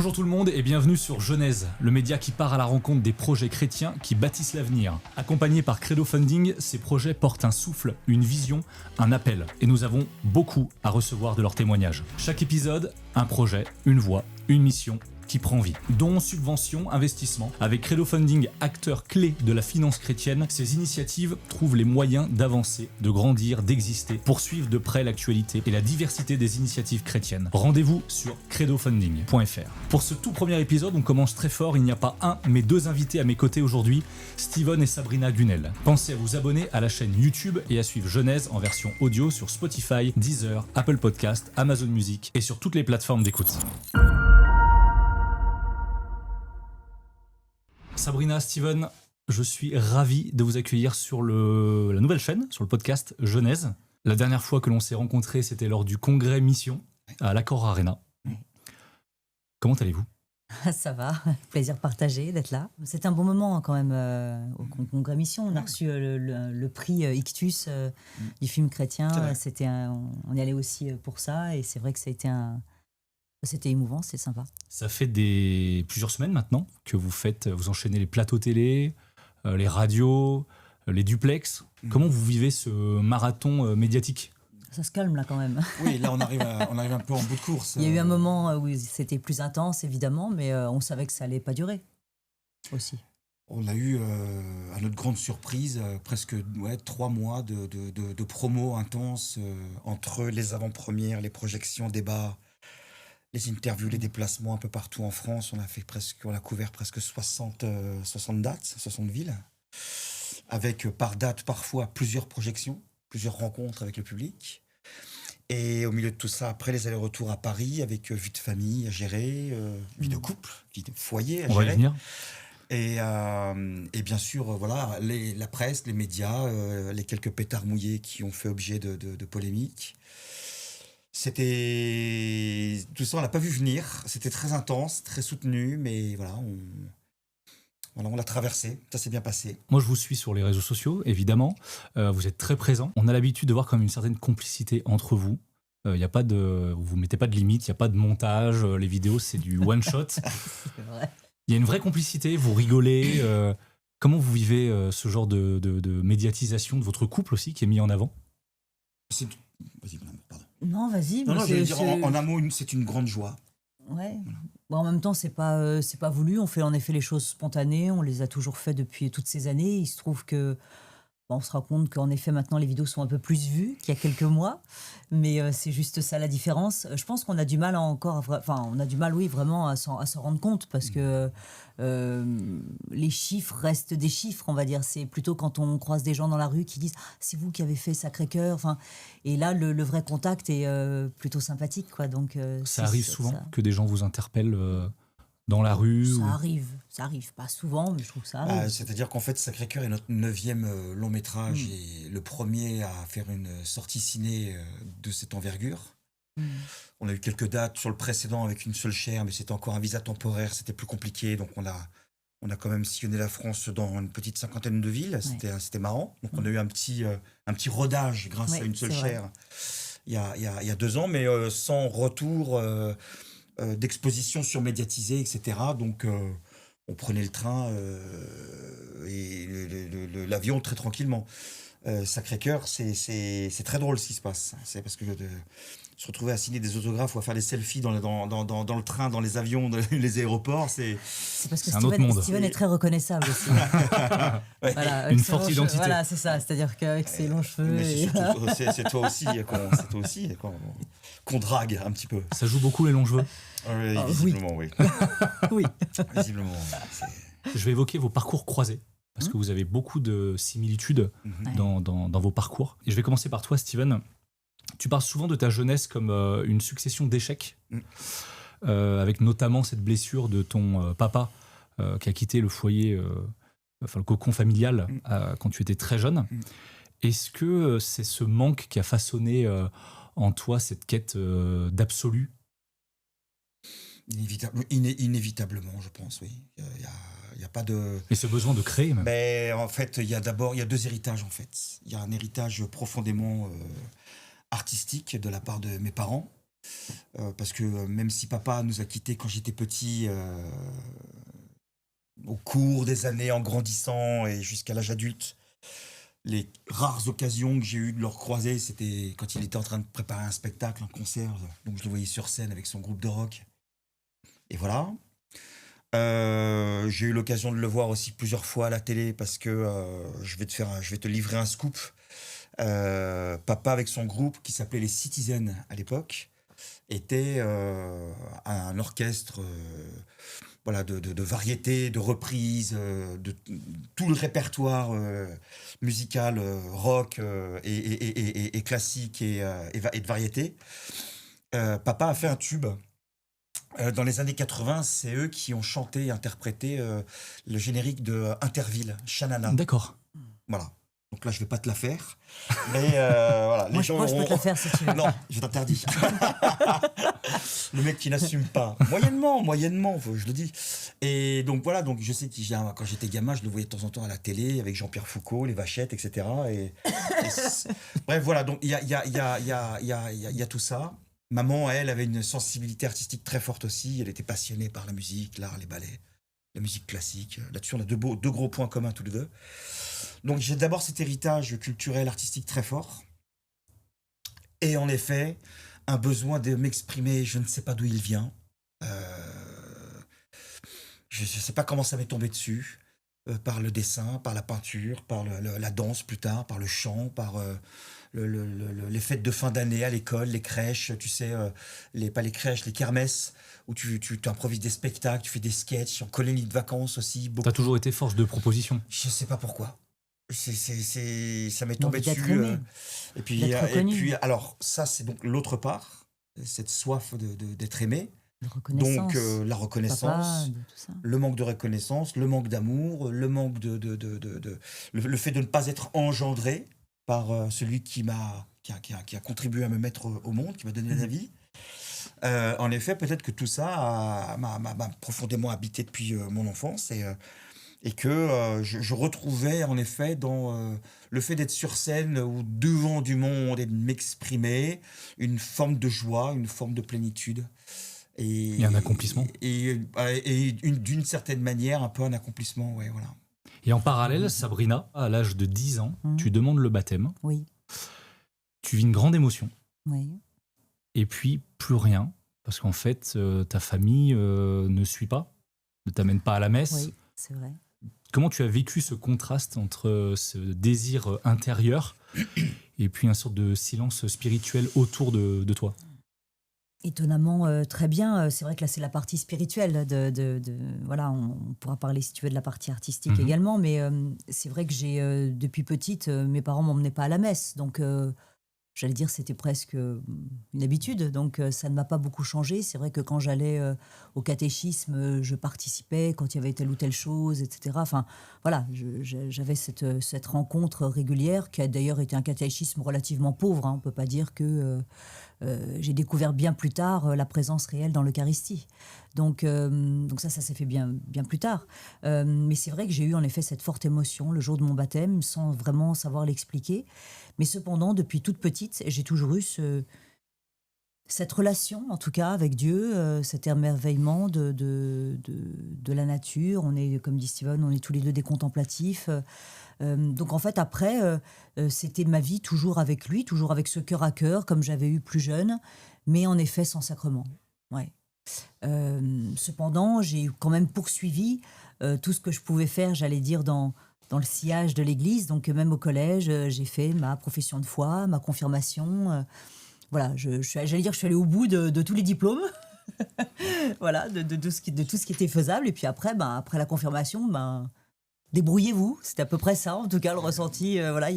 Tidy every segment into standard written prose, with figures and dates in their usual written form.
Bonjour tout le monde et bienvenue sur Genèse, le média qui part à la rencontre des projets chrétiens qui bâtissent l'avenir. Accompagnés par Credo Funding, ces projets portent un souffle, une vision, un appel. Et nous avons beaucoup à recevoir de leurs témoignages. Chaque épisode, un projet, une voix, une mission qui prend vie. Dons, subventions, investissements. Avec Credo Funding, acteur clé de la finance chrétienne, ces initiatives trouvent les moyens d'avancer, de grandir, d'exister, poursuivre de près l'actualité et la diversité des initiatives chrétiennes. Rendez-vous sur credofunding.fr. Pour ce tout premier épisode, on commence très fort. Il n'y a pas un, mais deux invités à mes côtés aujourd'hui, Steven et Sabrina Gunel. Pensez à vous abonner à la chaîne YouTube et à suivre Genèse en version audio sur Spotify, Deezer, Apple Podcast, Amazon Music et sur toutes les plateformes d'écoute. Sabrina, Steven, je suis ravi de vous accueillir sur la nouvelle chaîne, sur le podcast Genèse. La dernière fois que l'on s'est rencontrés, c'était lors du congrès Mission à l'Accor Arena. Comment allez-vous ? Ça va, plaisir partagé d'être là. C'était un bon moment quand même au congrès Mission. On a reçu le prix Ictus du film chrétien. On y allait aussi pour ça et c'est vrai que c'était émouvant, c'est sympa. Ça fait plusieurs semaines maintenant que vous enchaînez les plateaux télé, les radios, les duplex. Comment vous vivez ce marathon médiatique ? Ça se calme là quand même. Oui, là on arrive un peu en bout de course. Il y a eu un moment où c'était plus intense évidemment, mais on savait que ça allait pas durer aussi. On a eu, à notre grande surprise, presque 3 mois de promo intense entre les avant-premières, les projections, débats, les interviews, les déplacements un peu partout en France. On a couvert presque 60 dates, 60 villes, avec par date parfois plusieurs projections, plusieurs rencontres avec le public. Et au milieu de tout ça, après les allers-retours à Paris, avec vie de famille à gérer, vie de couple, vie de foyer à gérer. On va y venir. Et bien sûr, voilà, la presse, les médias, les quelques pétards mouillés qui ont fait objet de polémiques. Tout ça, on l'a pas vu venir. C'était très intense, très soutenu, mais voilà, on l'a traversé. Ça s'est bien passé. Moi, je vous suis sur les réseaux sociaux, évidemment. Vous êtes très présent. On a l'habitude de voir comme une certaine complicité entre vous. Vous ne mettez pas de limite, il n'y a pas de montage. Les vidéos, c'est du one shot. C'est vrai. Il y a une vraie complicité. Vous rigolez. Comment vous vivez ce genre de médiatisation de votre couple aussi, qui est mis en avant ? Vas-y, pardon. Non, vas-y. Non, je veux dire, en un mot, c'est une grande joie. Ouais. Bon, en même temps, c'est pas voulu. On fait en effet les choses spontanées. On les a toujours fait depuis toutes ces années. Il se trouve que on se rend compte qu'en effet maintenant les vidéos sont un peu plus vues qu'il y a quelques mois, mais c'est juste ça la différence. Je pense qu'on a du mal vraiment à s'en rendre compte parce que les chiffres restent des chiffres, on va dire. C'est plutôt quand on croise des gens dans la rue qui disent c'est vous qui avez fait Sacré-Cœur. Et là le vrai contact est plutôt sympathique, quoi. Donc ça arrive souvent que des gens vous interpellent dans la rue. Ça arrive pas souvent, mais je trouve que ça arrive. C'est-à-dire qu'en fait, Sacré-Cœur est notre 9e long métrage et le premier à faire une sortie ciné de cette envergure. On a eu quelques dates sur le précédent avec une seule chaire, mais c'était encore un visa temporaire, c'était plus compliqué. Donc on a quand même sillonné la France dans une petite 50aine de villes. C'était marrant. Donc on a eu un petit rodage grâce à une seule chaire il y a 2 ans, mais sans retour d'exposition surmédiatisée, etc. Donc on prenait le train et l'avion très tranquillement. Sacré-Cœur, c'est très drôle ce qui se passe. C'est parce que se retrouver à signer des autographes ou à faire des selfies dans le train, dans les avions, dans les aéroports, c'est parce que un autre monde. Steven est très reconnaissable aussi. Ouais. Voilà, une forte identité. Voilà, c'est ça. C'est-à-dire qu'avec ses longs cheveux. C'est toi aussi qu'on drague un petit peu. Ça joue beaucoup les longs cheveux. Oui, visiblement, oui. Oui. Visiblement. Je vais évoquer vos parcours croisés, parce que vous avez beaucoup de similitudes dans vos parcours. Et je vais commencer par toi, Steven. Tu parles souvent de ta jeunesse comme une succession d'échecs, avec notamment cette blessure de ton papa qui a quitté le foyer, le cocon familial quand tu étais très jeune. Est-ce que c'est ce manque qui a façonné en toi cette quête d'absolu ? Inévitablement, je pense, oui. Il n'y a pas de... Et ce besoin de créer, même. Mais en fait, il y a 2 héritages, en fait. Il y a un héritage profondément artistique de la part de mes parents, Parce que même si papa nous a quittés quand j'étais petit, au cours des années, en grandissant et jusqu'à l'âge adulte, les rares occasions que j'ai eues de le recroiser, c'était quand il était en train de préparer un spectacle, un concert. Donc je le voyais sur scène avec son groupe de rock. Et voilà. J'ai eu l'occasion de le voir aussi plusieurs fois à la télé parce que je vais te livrer un scoop. Papa avec son groupe qui s'appelait les Citizens à l'époque était un orchestre voilà, de variétés, de reprises, de tout le répertoire musical rock et classique et de variété. Papa a fait un tube. Dans les années 80, c'est eux qui ont chanté et interprété le générique de Interville, Shanana. D'accord. Voilà. Donc là, je vais pas te la faire. Mais voilà, Moi, je peux te la faire si tu veux. Non, je t'interdis. Le mec qui n'assume pas. Moyennement, je le dis. Et donc voilà, donc je sais que quand j'étais gamin, je le voyais de temps en temps à la télé avec Jean-Pierre Foucault, les Vachettes, etc. Bref, voilà, donc il y a tout ça. Maman, elle, avait une sensibilité artistique très forte aussi. Elle était passionnée par la musique, l'art, les ballets, la musique classique. Là-dessus, on a deux gros points communs tous les deux. Donc j'ai d'abord cet héritage culturel, artistique très fort. Et en effet, un besoin de m'exprimer, je ne sais pas d'où il vient. Je ne sais pas comment ça m'est tombé dessus. Par le dessin, par la peinture, par la danse plus tard, par le chant, par les fêtes de fin d'année à l'école, les crèches, tu sais, pas les crèches, les kermesses, où tu improvises des spectacles, tu fais des sketchs, en colonie de vacances aussi. T'as toujours été force de proposition. Je sais pas pourquoi. Ça m'est tombé dessus. Et puis, alors, ça, c'est donc l'autre part, cette soif d'être aimé. Donc, la reconnaissance, Papa, tout ça. le manque de reconnaissance, le manque d'amour, le manque le fait de ne pas être engendré par celui qui a contribué à me mettre au monde, qui m'a donné la vie. En effet, peut-être que tout ça m'a profondément habité depuis mon enfance et que je retrouvais en effet dans le fait d'être sur scène ou devant du monde et de m'exprimer une forme de joie, une forme de plénitude. Et un accomplissement. Et d'une certaine manière, un peu un accomplissement, ouais, voilà. Et en parallèle, Sabrina, à l'âge de 10 ans, tu demandes le baptême. Oui. Tu vis une grande émotion. Oui. Et puis, plus rien. Parce qu'en fait, ta famille ne suit pas, ne t'amène pas à la messe. Oui, c'est vrai. Comment tu as vécu ce contraste entre ce désir intérieur et puis une sorte de silence spirituel autour de toi ? Étonnamment, très bien. C'est vrai que là, c'est la partie spirituelle. Voilà, on pourra parler, si tu veux, de la partie artistique également. Mais c'est vrai que depuis petite, mes parents ne m'emmenaient pas à la messe. Donc, j'allais dire, c'était presque une habitude. Donc, ça ne m'a pas beaucoup changé. C'est vrai que quand j'allais au catéchisme, je participais quand il y avait telle ou telle chose, etc. Enfin, voilà, j'avais cette rencontre régulière qui a d'ailleurs été un catéchisme relativement pauvre. On ne peut pas dire que... j'ai découvert bien plus tard la présence réelle dans l'Eucharistie. Donc ça s'est fait bien plus tard. Mais c'est vrai que j'ai eu en effet cette forte émotion le jour de mon baptême, sans vraiment savoir l'expliquer. Mais cependant, depuis toute petite, j'ai toujours eu cette relation, en tout cas, avec Dieu, cet émerveillement de la nature. On est, comme dit Steven, on est tous les deux des contemplatifs. Donc en fait, après, c'était ma vie toujours avec lui, toujours avec ce cœur à cœur, comme j'avais eu plus jeune, mais en effet sans sacrement. Ouais. Cependant, j'ai quand même poursuivi tout ce que je pouvais faire, j'allais dire, dans le sillage de l'Église. Donc même au collège, j'ai fait ma profession de foi, ma confirmation. Voilà, j'allais dire que je suis allée au bout de tous les diplômes. Voilà, de tout ce qui était faisable. Et puis après, après la confirmation, débrouillez-vous, c'était à peu près ça, en tout cas, le ressenti. Voilà,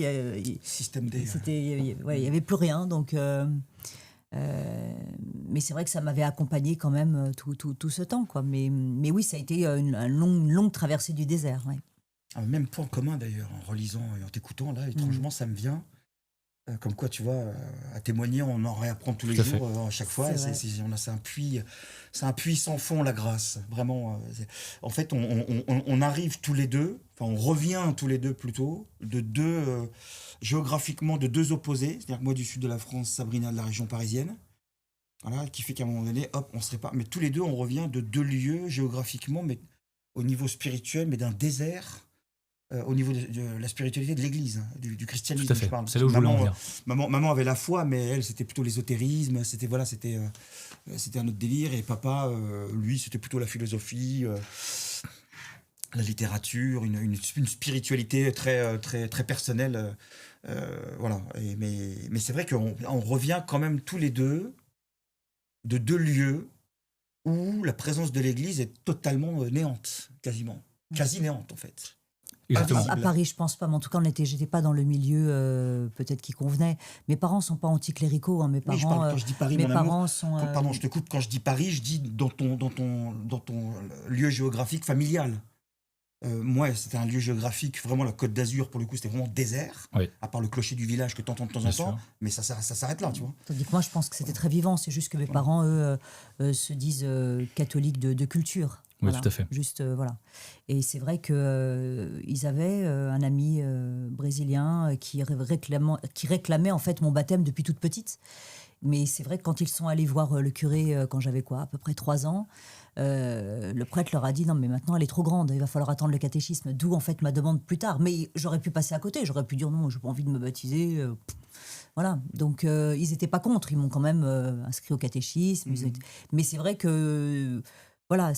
Système D. Il y avait plus rien, donc. Mais c'est vrai que ça m'avait accompagné quand même tout ce temps, quoi. Mais oui, ça a été une longue traversée du désert. Ouais. Même point commun d'ailleurs, en relisant et en t'écoutant, là, étrangement, ça me vient. Comme quoi, tu vois, à témoigner, on en réapprend tous les jours, à chaque fois. C'est un puits sans fond, la grâce. Vraiment. En fait, on arrive tous les deux, enfin, on revient tous les deux plutôt, géographiquement de deux opposés. C'est-à-dire que moi du sud de la France, Sabrina de la région parisienne. Voilà, qui fait qu'à un moment donné, hop, on serait pas. Mais tous les deux, on revient de 2 lieux géographiquement, mais au niveau spirituel, mais d'un désert. Au niveau de la spiritualité de l'Église, hein, du christianisme, Tout à fait. je parle. C'est là où je voulais en venir. Maman avait la foi, mais elle, c'était plutôt l'ésotérisme, c'était un autre délire. Et papa, lui, c'était plutôt la philosophie, la littérature, une spiritualité très personnelle. Voilà. Mais c'est vrai qu'on revient quand même tous les deux de 2 lieux où la présence de l'Église est totalement néante, quasiment. Quasi néante, en fait. Exactement. À Paris, je pense pas, mais en tout cas, j'étais pas dans le milieu peut-être qui convenait. Mes parents sont pas anticléricaux, hein. Mes Oui, je parents, parle, quand je dis Paris, mes mon parents amour, sont. pardon, je te coupe, quand je dis Paris, je dis dans ton lieu géographique familial. Moi, c'était un lieu géographique, vraiment la Côte d'Azur, pour le coup, c'était vraiment désert, Oui. à part le clocher du village que tu entends de temps en Bien temps, sûr. mais ça s'arrête là, tu vois. Tandis que moi, je pense que c'était très vivant. C'est juste que mes parents, eux, se disent catholiques de culture. Oui, Voilà. tout à fait. Juste, voilà. Et c'est vrai qu'ils avaient un ami brésilien qui réclamait en fait mon baptême depuis toute petite. Mais c'est vrai que quand ils sont allés voir le curé, quand j'avais quoi, à peu près 3 ans, le prêtre leur a dit non mais maintenant elle est trop grande, il va falloir attendre le catéchisme. D'où en fait ma demande plus tard. Mais j'aurais pu passer à côté, j'aurais pu dire non, j'ai pas envie de me baptiser. Voilà, donc ils n'étaient pas contre, ils m'ont quand même inscrit au catéchisme. Mais c'est vrai que voilà,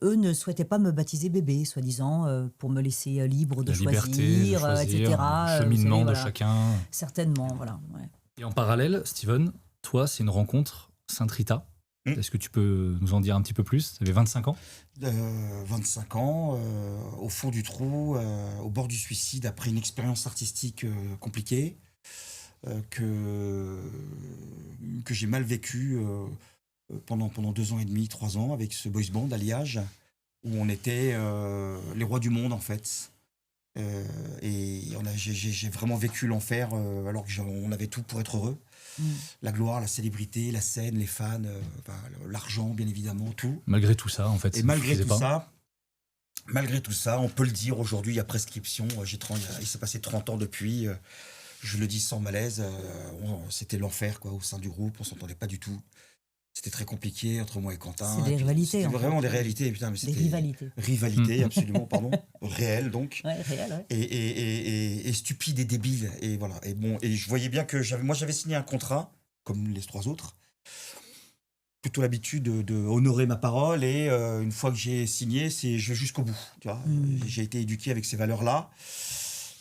eux ne souhaitaient pas me baptiser bébé, soi-disant, pour me laisser libre de La liberté de choisir, choisir, etc. le cheminement Vous savez, de voilà. chacun. Certainement, voilà. Ouais. Et en parallèle, Steven, toi, c'est une rencontre Sainte Rita. Est-ce que tu peux nous en dire un petit peu plus? Tu avais 25 ans. 25 ans, au fond du trou, au bord du suicide, après une expérience artistique compliquée, que j'ai mal vécue pendant 2 ans et demi, 3 ans, avec ce boys band à Liège, où on était les rois du monde, en fait. Et j'ai vraiment vécu l'enfer, alors qu'on avait tout pour être heureux. La gloire, la célébrité, la scène, les fans, l'argent, bien évidemment, tout. Malgré tout ça, en fait. Et malgré tout ça, on peut le dire aujourd'hui, il y a prescription. Il s'est passé 30 ans depuis. Je le dis sans malaise. C'était l'enfer, quoi, au sein du groupe. On s'entendait pas du tout. C'était très compliqué entre moi et Quentin. C'est des rivalités. C'était vraiment des réalités. Putain, mais Des c'était rivalités. Rivalité, absolument, pardon. Réel, donc. Ouais, réel, ouais. Et stupide et débile. Et voilà. Et je voyais bien que j'avais signé un contrat, comme les 3 autres. Plutôt l'habitude de honorer ma parole. Et une fois que j'ai signé, je vais jusqu'au bout. Tu vois. J'ai été éduqué avec ces valeurs-là.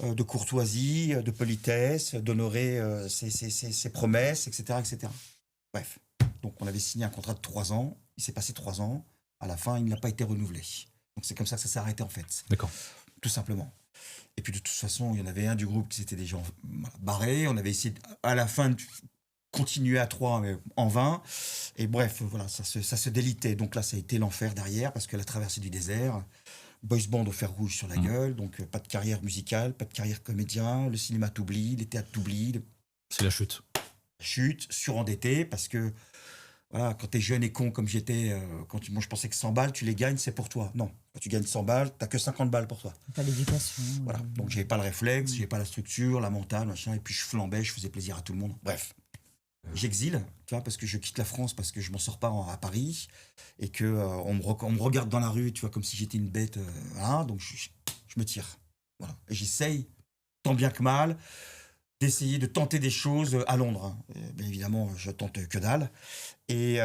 De courtoisie, de politesse, d'honorer ses promesses, etc., etc. Bref. Donc, on avait signé un contrat de 3 ans. Il s'est passé 3 ans. À la fin, il n'a pas été renouvelé. Donc, c'est comme ça que ça s'est arrêté, en fait. D'accord. Tout simplement. Et puis, de toute façon, il y en avait un du groupe qui s'était déjà barré. On avait essayé, à la fin, de continuer à 3, mais en vain. Et bref, voilà, ça se délitait. Donc là, ça a été l'enfer derrière, parce que la traversée du désert, boys band au fer rouge sur la gueule, donc pas de carrière musicale, pas de carrière comédien, le cinéma t'oublie, les théâtres t'oublient. C'est la chute. Chute, surendetté, parce que voilà, quand t'es jeune et con comme j'étais, moi je pensais que 100 balles, tu les gagnes, c'est pour toi. Non, quand tu gagnes 100 balles, t'as que 50 balles pour toi. Pas l'éducation. Voilà, donc j'avais pas le réflexe, j'avais pas la structure, la mentale, machin, et puis je flambais, je faisais plaisir à tout le monde. Bref, j'exile, tu vois, parce que je quitte la France, parce que je m'en sors pas à Paris, et que on me regarde dans la rue, tu vois, comme si j'étais une bête, voilà, donc je me tire. Voilà, et j'essaye, tant bien que mal, d'essayer de tenter des choses à Londres. Bien évidemment, je tente que dalle. Et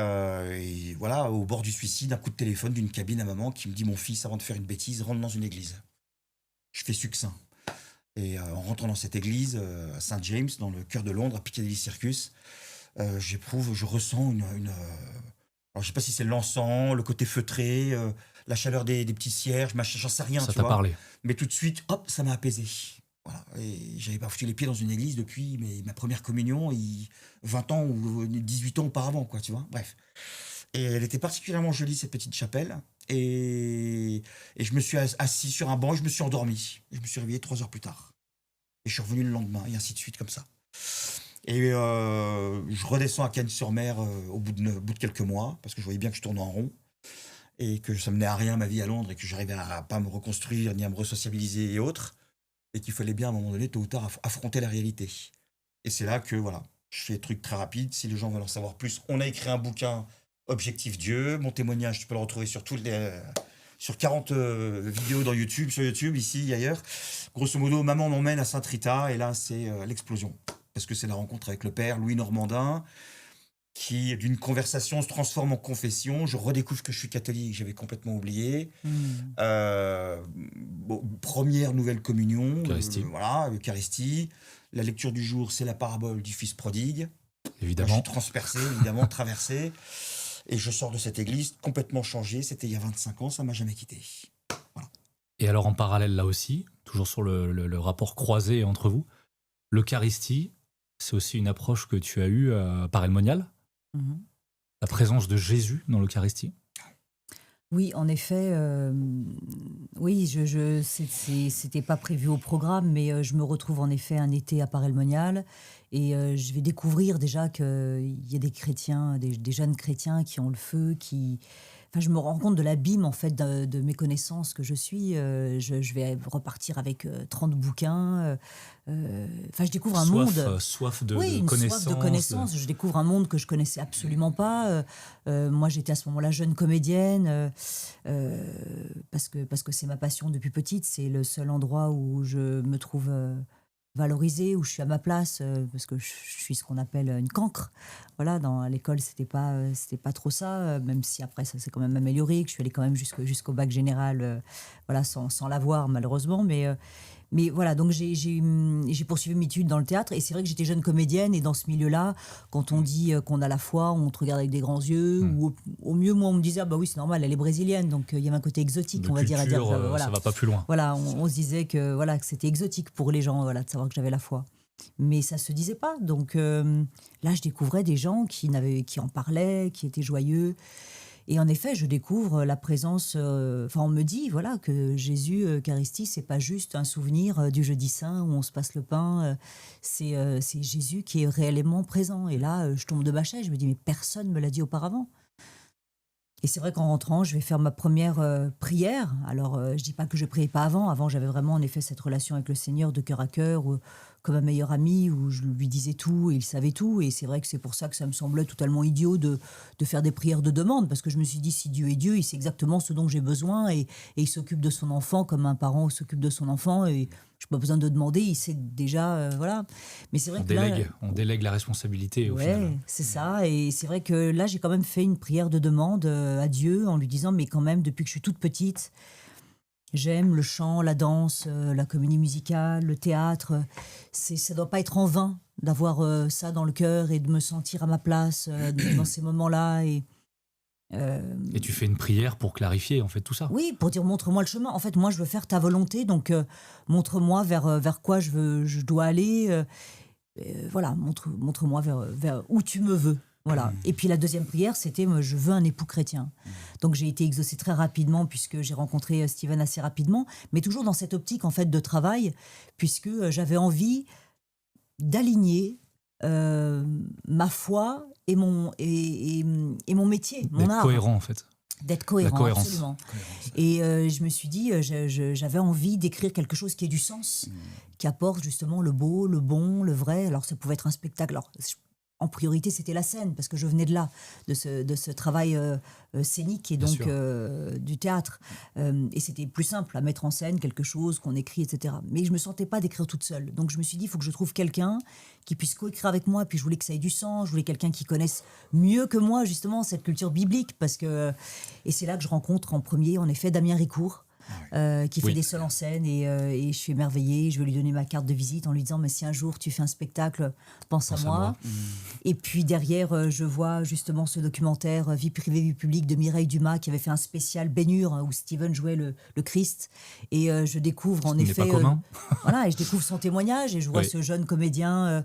voilà, au bord du suicide, un coup de téléphone d'une cabine à maman qui me dit « Mon fils, avant de faire une bêtise, rentre dans une église. » Je fais succinct. Et en rentrant dans cette église, à Saint James, dans le cœur de Londres, à Piccadilly Circus, je ressens une alors, je sais pas si c'est l'encens, le côté feutré, la chaleur des petits cierges, j'en sais rien, Ça tu t'a vois. parlé. Mais tout de suite, hop, ça m'a apaisé. Voilà. Et j'avais pas foutu les pieds dans une église depuis ma première communion, 20 ans ou 18 ans auparavant, quoi, tu vois. Bref. Et elle était particulièrement jolie, cette petite chapelle. Et je me suis assis sur un banc et je me suis endormi. Et je me suis réveillé 3 heures plus tard. Et je suis revenu le lendemain, et ainsi de suite, comme ça. Et je redescends à Cagnes-sur-Mer au bout de quelques mois, parce que je voyais bien que je tournais en rond. Et que ça menait à rien, ma vie à Londres, et que j'arrivais à pas me reconstruire, ni à me resociabiliser et autres. Et qu'il fallait bien, à un moment donné, tôt ou tard, affronter la réalité. Et c'est là que, voilà, Je fais des trucs très rapides. Si les gens veulent en savoir plus, on a écrit un bouquin, Objectif Dieu. Mon témoignage, tu peux le retrouver sur sur 40 vidéos sur YouTube, ici et ailleurs. Grosso modo, maman m'emmène à Sainte-Rita et là, c'est l'explosion. Parce que c'est la rencontre avec le père Louis Normandin qui, d'une conversation, se transforme en confession. Je redécouvre que je suis catholique, j'avais complètement oublié. Première nouvelle communion, l'Eucharistie. La lecture du jour, c'est la parabole du fils prodigue. Évidemment. Moi, je suis transpercé, évidemment, traversé. Et je sors de cette église complètement changé. C'était il y a 25 ans, ça ne m'a jamais quitté. Voilà. Et alors, en parallèle, là aussi, toujours sur le rapport croisé entre vous, l'Eucharistie, c'est aussi une approche que tu as eue par El Monial. La présence de Jésus dans l'Eucharistie. Oui, en effet, oui, c'était pas prévu au programme, mais je me retrouve en effet un été à Paray-le-Monial et je vais découvrir déjà qu'il y a des chrétiens, des jeunes chrétiens qui ont le feu, Enfin, je me rends compte de l'abîme en fait de mes connaissances que je suis. Je vais repartir avec 30 bouquins. Enfin, je découvre un monde. Soif de Oui, une connaissances. soif de connaissances. Je découvre un monde que je connaissais absolument pas. Moi, j'étais à ce moment-là jeune comédienne parce que c'est ma passion depuis petite. C'est le seul endroit où je me trouve valorisée, où je suis à ma place, parce que je suis ce qu'on appelle une cancre. Voilà, à l'école, c'était pas trop ça, même si après, ça s'est quand même amélioré, que je suis allée quand même jusqu'au bac général, voilà, sans l'avoir, malheureusement. Mais voilà, donc j'ai poursuivi mes études dans le théâtre, et c'est vrai que j'étais jeune comédienne, et dans ce milieu-là, quand on dit qu'on a la foi, on te regarde avec des grands yeux, ou au mieux, moi, on me disait, ah bah oui, c'est normal, elle est brésilienne, donc il y avait un côté exotique, on va dire. Voilà. Ça va pas plus loin. Voilà, on se disait que c'était exotique pour les gens, voilà, de savoir que j'avais la foi. Mais ça se disait pas, donc là, je découvrais des gens qui en parlaient, qui étaient joyeux. Et en effet, je découvre la présence. On me dit voilà que Jésus, Eucharistie, c'est pas juste un souvenir du jeudi saint où on se passe le pain. C'est Jésus qui est réellement présent. Et là, je tombe de ma chaise. Je me dis mais personne me l'a dit auparavant. Et c'est vrai qu'en rentrant, je vais faire ma première prière. Alors, je dis pas que je priais pas avant. Avant, j'avais vraiment en effet cette relation avec le Seigneur de cœur à cœur, comme un meilleur ami, où je lui disais tout et il savait tout. Et c'est vrai que c'est pour ça que ça me semblait totalement idiot de faire des prières de demande, parce que je me suis dit, si Dieu est Dieu, il sait exactement ce dont j'ai besoin et il s'occupe de son enfant comme un parent s'occupe de son enfant. Et je n'ai pas besoin de demander, il sait déjà, voilà. Mais c'est vrai on délègue la responsabilité au final. Ouais, c'est ça. Et c'est vrai que là, j'ai quand même fait une prière de demande à Dieu en lui disant, mais quand même, depuis que je suis toute petite, j'aime le chant, la danse, la comédie musicale, le théâtre. Ça ne doit pas être en vain d'avoir ça dans le cœur et de me sentir à ma place dans ces moments-là. Et tu fais une prière pour clarifier en fait tout ça. Oui, pour dire montre-moi le chemin. En fait, moi, je veux faire ta volonté, donc montre-moi vers quoi je dois aller. Voilà, montre-moi vers où tu me veux. Voilà. Et puis la deuxième prière, c'était je veux un époux chrétien. Donc j'ai été exaucée très rapidement puisque j'ai rencontré Steven assez rapidement, mais toujours dans cette optique en fait de travail, puisque j'avais envie d'aligner ma foi et mon métier, mon art. D'être cohérent en fait. D'être cohérent, la cohérence. Absolument. Et je me suis dit, j'avais envie d'écrire quelque chose qui ait du sens, qui apporte justement le beau, le bon, le vrai. Alors ça pouvait être un spectacle. Alors, en priorité, c'était la scène, parce que je venais de là, de ce travail scénique et donc du théâtre. Et c'était plus simple à mettre en scène quelque chose qu'on écrit, etc. Mais je ne me sentais pas d'écrire toute seule. Donc je me suis dit, il faut que je trouve quelqu'un qui puisse coécrire avec moi. Puis je voulais que ça ait du sens. Je voulais quelqu'un qui connaisse mieux que moi, justement, cette culture biblique. Et c'est là que je rencontre en premier, en effet, Damien Ricourt. Qui fait des seuls en scène et je suis émerveillée. Je vais lui donner ma carte de visite en lui disant mais si un jour tu fais un spectacle, pense à moi. Et puis derrière je vois justement ce documentaire Vie privée, vie publique de Mireille Dumas qui avait fait un spécial Ben-Hur où Steven jouait le Christ et je découvre en effet voilà, et je découvre son témoignage et je vois ce jeune comédien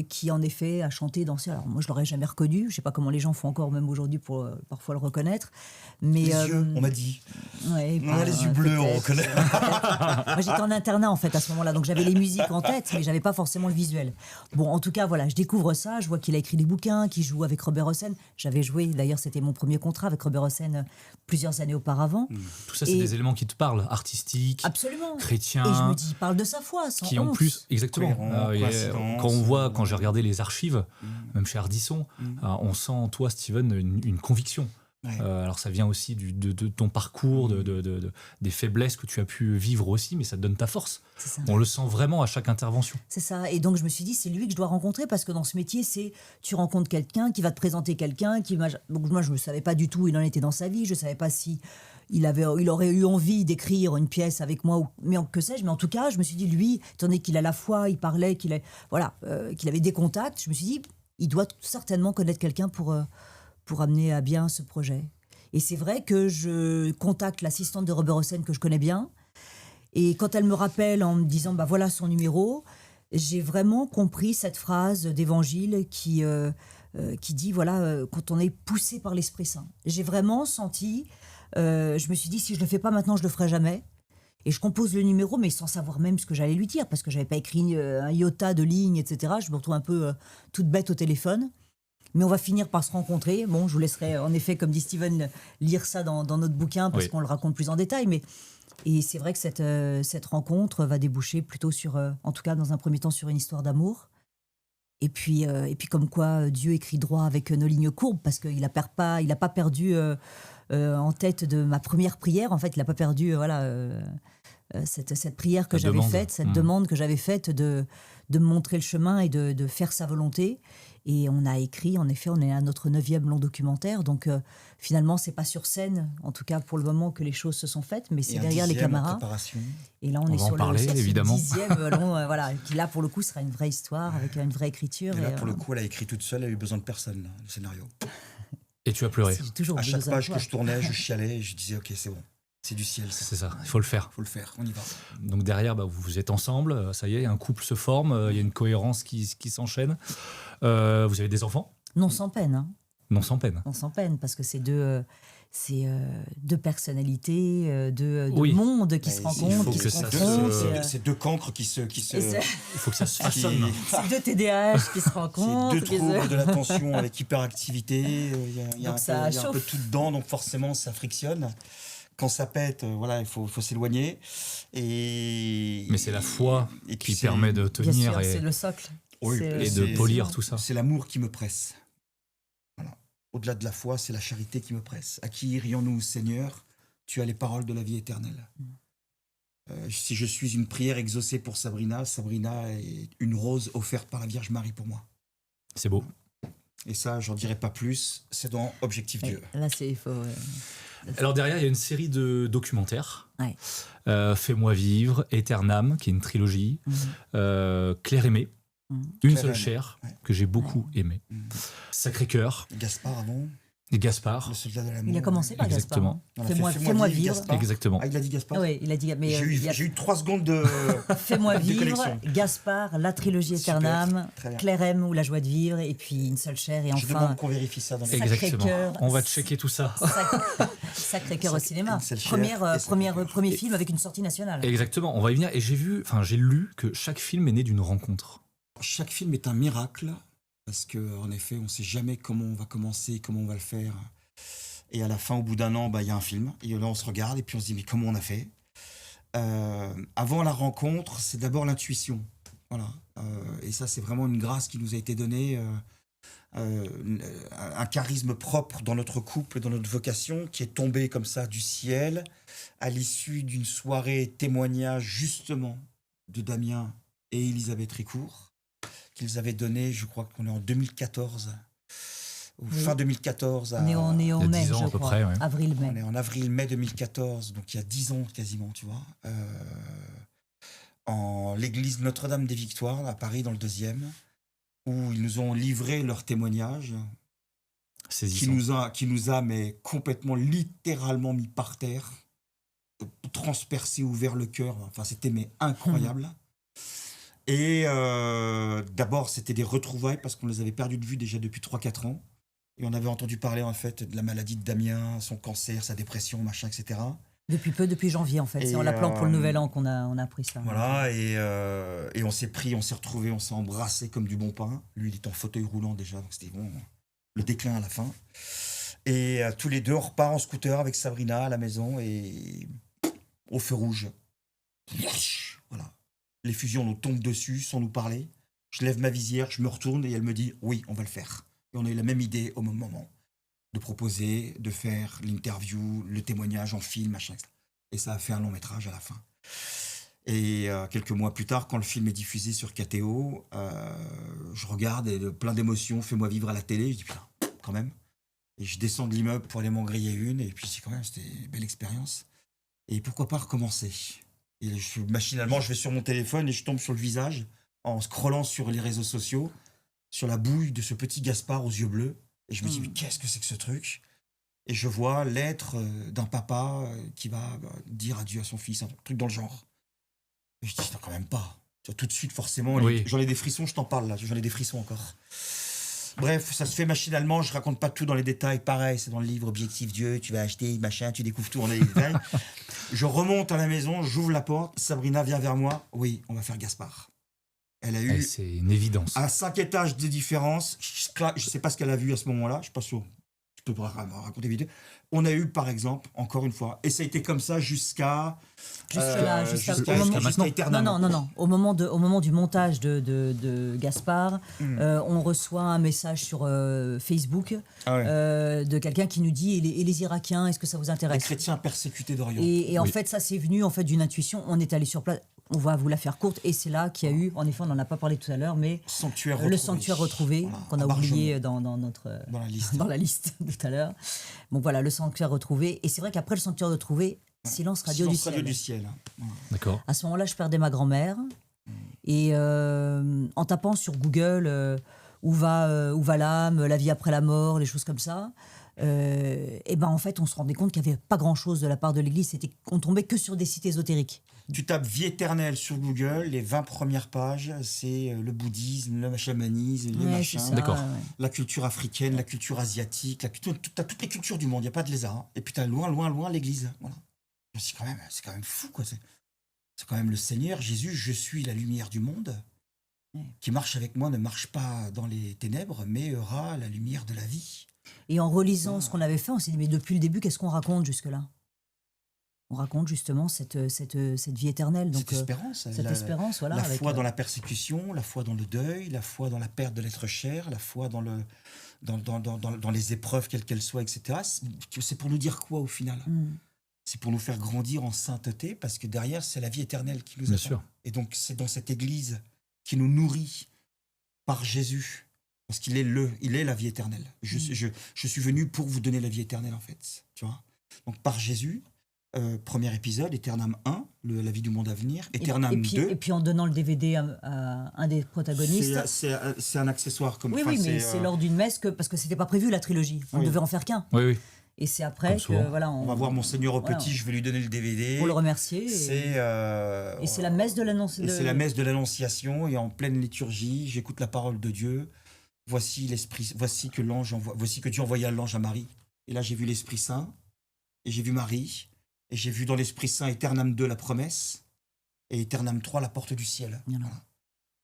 qui en effet a chanté, dansé. Alors moi je l'aurais jamais reconnu, je sais pas comment les gens font encore même aujourd'hui pour parfois le reconnaître, mais les yeux, on m'a dit Ouais, On a les yeux bleus, on reconnaît. Moi, j'étais en internat en fait à ce moment-là, donc j'avais les musiques en tête, mais j'avais pas forcément le visuel. Bon, en tout cas, voilà, je découvre ça, je vois qu'il a écrit des bouquins, qu'il joue avec Robert Hossein. J'avais joué, d'ailleurs, c'était mon premier contrat avec Robert Hossein plusieurs années auparavant. Tout ça, c'est des éléments qui te parlent, artistiques, Absolument. chrétiens. Et je me dis, il parle de sa foi, sans qui en honte. plus, exactement, quand j'ai regardé les archives, même chez Ardisson, on sent en toi, Steven, une conviction. Ouais. Alors ça vient aussi de ton parcours, des faiblesses que tu as pu vivre aussi, mais ça te donne ta force. C'est ça. On le sent vraiment à chaque intervention. C'est ça. Et donc, je me suis dit, c'est lui que je dois rencontrer parce que dans ce métier, tu rencontres quelqu'un qui va te présenter quelqu'un donc moi, je ne savais pas du tout où il en était dans sa vie. Je ne savais pas si il aurait eu envie d'écrire une pièce avec moi, mais que sais-je. Mais en tout cas, je me suis dit, lui, étant donné qu'il a la foi, il parlait, qu'il avait des contacts, je me suis dit, il doit certainement connaître quelqu'un pour amener à bien ce projet. Et c'est vrai que je contacte l'assistante de Robert Hossein que je connais bien. Et quand elle me rappelle en me disant, bah voilà son numéro, j'ai vraiment compris cette phrase d'évangile qui dit, voilà, quand on est poussé par l'Esprit Saint. J'ai vraiment senti, je me suis dit, si je le fais pas maintenant, je le ferai jamais. Et je compose le numéro, mais sans savoir même ce que j'allais lui dire, parce que j'avais pas écrit un iota de ligne, etc. Je me retrouve un peu toute bête au téléphone. Mais on va finir par se rencontrer. Bon, je vous laisserai, en effet, comme dit Steven, lire ça dans notre bouquin, parce qu'on le raconte plus en détail. Et c'est vrai que cette rencontre va déboucher plutôt sur, en tout cas dans un premier temps, sur une histoire d'amour. Et puis comme quoi Dieu écrit droit avec nos lignes courbes, parce qu'il n'a pas perdu en tête de ma première prière. En fait, il n'a pas perdu cette prière que j'avais faite, cette demande que j'avais faite de me montrer le chemin et de faire sa volonté. Et on a écrit, en effet, on est à notre 9e long documentaire. Donc finalement, c'est pas sur scène, en tout cas pour le moment, que les choses se sont faites, mais c'est derrière les caméras. Et là, on est sur le 10e long, qui là, pour le coup, sera une vraie histoire, avec une vraie écriture. Et là, pour le coup, elle a écrit toute seule, elle a eu besoin de personne, le scénario. Et tu as pleuré. À chaque page que je tournais, je chialais et je disais, ok, c'est bon. C'est du ciel. C'est ça, il faut le faire. Il faut le faire, on y va. Donc derrière, vous êtes ensemble, ça y est, un couple se forme, il y a une cohérence qui s'enchaîne. Vous avez des enfants ? Non sans peine. Hein. Non sans peine. Non sans peine, parce que c'est deux personnalités, deux mondes qui se rencontrent, qui se confrontent. C'est deux cancres qui se... Il faut que ça se façonne. C'est deux TDAH qui se rencontrent. C'est deux troubles de l'attention avec hyperactivité. Il y a un peu tout dedans, donc forcément, ça frictionne. Quand ça pète, il faut s'éloigner. Mais c'est la foi qui permet de tenir. Bien sûr, c'est le socle. Oui, et de polir tout ça. C'est l'amour qui me presse. Voilà. Au-delà de la foi, c'est la charité qui me presse. À qui irions-nous, Seigneur ? Tu as les paroles de la vie éternelle. Si je suis une prière exaucée pour Sabrina, Sabrina est une rose offerte par la Vierge Marie pour moi. C'est beau. Et ça, j'en dirai pas plus. C'est dans Objectif Dieu. Là, il faut... Alors derrière, il y a une série de documentaires. Ouais. Fais-moi vivre, Aeternam, qui est une trilogie. Claire aimée, Une seule chair, que j'ai beaucoup aimé. Sacré-Cœur. Gaspard avant. Et Gaspard. Le soldat de l'amour. Il a commencé par Exactement. Gaspard. Fais-moi vivre. Gaspard. Exactement. Ah, il a dit Gaspard. Oui, il a dit. Mais j'ai eu 3 secondes de. Fais-moi vivre, Gaspard, la trilogie Aeternam, Claire M ou La joie de vivre, et puis Une seule chair, et enfin. Je demande qu'on vérifie ça dans les. Exactement. On va checker tout ça. Sacré-Cœur au cinéma. Premier film avec une sortie nationale. Exactement. On va y venir. Et j'ai lu que chaque film est né d'une rencontre. Chaque film est un miracle. Parce qu'en effet, on ne sait jamais comment on va commencer, comment on va le faire. Et à la fin, au bout d'un an, il y a un film. Et là, on se regarde et puis on se dit, mais comment on a fait ? Avant la rencontre, c'est d'abord l'intuition. Voilà. Et ça, c'est vraiment une grâce qui nous a été donnée. Un charisme propre dans notre couple, dans notre vocation, qui est tombé comme ça du ciel, à l'issue d'une soirée témoignage, justement, de Damien et Elisabeth Ricourt. Qu'ils avaient donné, je crois qu'on est en 2014, fin 2014. On est en mai, 10 ans, je crois. près, ouais. Avril-mai. On est en avril-mai 2014, donc il y a 10 ans quasiment, tu vois. En l'église Notre-Dame des Victoires, à Paris, dans le 2e, où ils nous ont livré leur témoignage, qui nous a mais complètement, littéralement mis par terre, transpercé, ouvert le cœur. Enfin, c'était incroyable. Et d'abord, c'était des retrouvailles parce qu'on les avait perdus de vue déjà depuis 3-4 ans. Et on avait entendu parler en fait de la maladie de Damien, son cancer, sa dépression, machin, etc. Depuis janvier en fait. C'est en l'appelant pour le nouvel an qu'on a appris ça. Voilà, et on s'est retrouvés, on s'est embrassés comme du bon pain. Lui, il était en fauteuil roulant déjà, donc c'était bon, le déclin à la fin. Et tous les deux, on repart en scooter avec Sabrina à la maison et au feu rouge. Voilà. Les fusions nous tombent dessus sans nous parler. Je lève ma visière, je me retourne et elle me dit oui, on va le faire. Et on a eu la même idée au même moment de proposer, de faire l'interview, le témoignage en film, machin, etc. Et ça a fait un long métrage à la fin. Et quelques mois plus tard, quand le film est diffusé sur KTO, je regarde et plein d'émotions, fais-moi vivre à la télé. Je dis putain, quand même. Et je descends de l'immeuble pour aller m'en griller une. Et puis c'est quand même, c'était une belle expérience. Et pourquoi pas recommencer? Et machinalement, je vais sur mon téléphone et je tombe sur le visage en scrollant sur les réseaux sociaux, sur la bouille de ce petit Gaspard aux yeux bleus. Et je me dis, mais qu'est-ce que c'est que ce truc? Et je vois l'être d'un papa qui va dire adieu à son fils, un truc dans le genre. Et je dis, non, quand même pas. Tu vois, tout de suite, forcément, j'en ai des frissons, je t'en parle là, j'en ai des frissons encore. Bref, ça se fait machinalement, je raconte pas tout dans les détails. Pareil, c'est dans le livre Objectif Dieu, tu vas acheter, machin, tu découvres tout, on a les détails. Je remonte à la maison, j'ouvre la porte, Sabrina vient vers moi. Oui, on va faire Gaspard. Elle a eu... c'est une évidence. À 5 étages de différence, je sais pas ce qu'elle a vu à ce moment-là, je suis pas sûr. Je peux pas raconter vite. On a eu, par exemple, encore une fois, et ça a été comme ça jusqu'à éternellement. Non. Au moment du montage de Gaspard, on reçoit un message sur Facebook de quelqu'un qui nous dit et les Irakiens, est-ce que ça vous intéresse? Les chrétiens persécutés d'Orient. Et en fait, ça c'est venu en fait d'une intuition. On est allé sur place. On va vous la faire courte, et c'est là qu'il y a eu, en effet, on n'en a pas parlé tout à l'heure, mais le sanctuaire retrouvé, voilà, qu'on a oublié dans la liste tout à l'heure. Bon voilà, le sanctuaire retrouvé, et c'est vrai qu'après le sanctuaire retrouvé, silence radio du ciel. Voilà. D'accord. À ce moment-là, je perdais ma grand-mère, et en tapant sur Google où va l'âme, la vie après la mort, les choses comme ça. Et ben en fait, on se rendait compte qu'il n'y avait pas grand-chose de la part de l'Église. On tombait que sur des sites ésotériques. Tu tapes vie éternelle sur Google, les 20 premières pages, c'est le bouddhisme, le chamanisme, les machins, la culture africaine, la culture asiatique, t'as toutes les cultures du monde, il n'y a pas de lézard. Hein. Et puis t'as loin l'Église. Voilà. C'est quand même fou, quoi. C'est quand même le Seigneur, Jésus, je suis la lumière du monde. Qui marche avec moi ne marche pas dans les ténèbres, mais aura la lumière de la vie. Et en relisant ce qu'on avait fait, on s'est dit, mais depuis le début, qu'est-ce qu'on raconte jusque-là? On raconte justement cette vie éternelle. Donc, cette espérance, voilà. La foi dans la persécution, la foi dans le deuil, la foi dans la perte de l'être cher, la foi dans les épreuves, quelles qu'elles soient, etc. C'est pour nous dire quoi au final? C'est pour nous faire grandir en sainteté, parce que derrière, c'est la vie éternelle qui nous attend. Sûr. Et donc, c'est dans cette Église qui nous nourrit par Jésus. Parce qu'il est la vie éternelle. Je suis venu pour vous donner la vie éternelle, en fait. Tu vois? Donc, par Jésus, premier épisode, Eternam 1, la vie du monde à venir, Eternam 2. Et puis, en donnant le DVD à un des protagonistes. C'est un accessoire. Oui, mais c'est lors d'une messe, parce que c'était pas prévu, la trilogie. On devait en faire qu'un. Oui. Et c'est après que, voilà... On va voir Monseigneur au petit, je vais lui donner le DVD. Pour le remercier. Et c'est la messe de l'Annonciation. C'est la messe de l'Annonciation, et en pleine liturgie, j'écoute la parole de Dieu. Voici que Dieu envoya l'ange à Marie. Et là, j'ai vu l'Esprit Saint, et j'ai vu Marie, et j'ai vu dans l'Esprit Saint Eternam 2, la promesse, et Eternam 3, la porte du ciel. Voilà.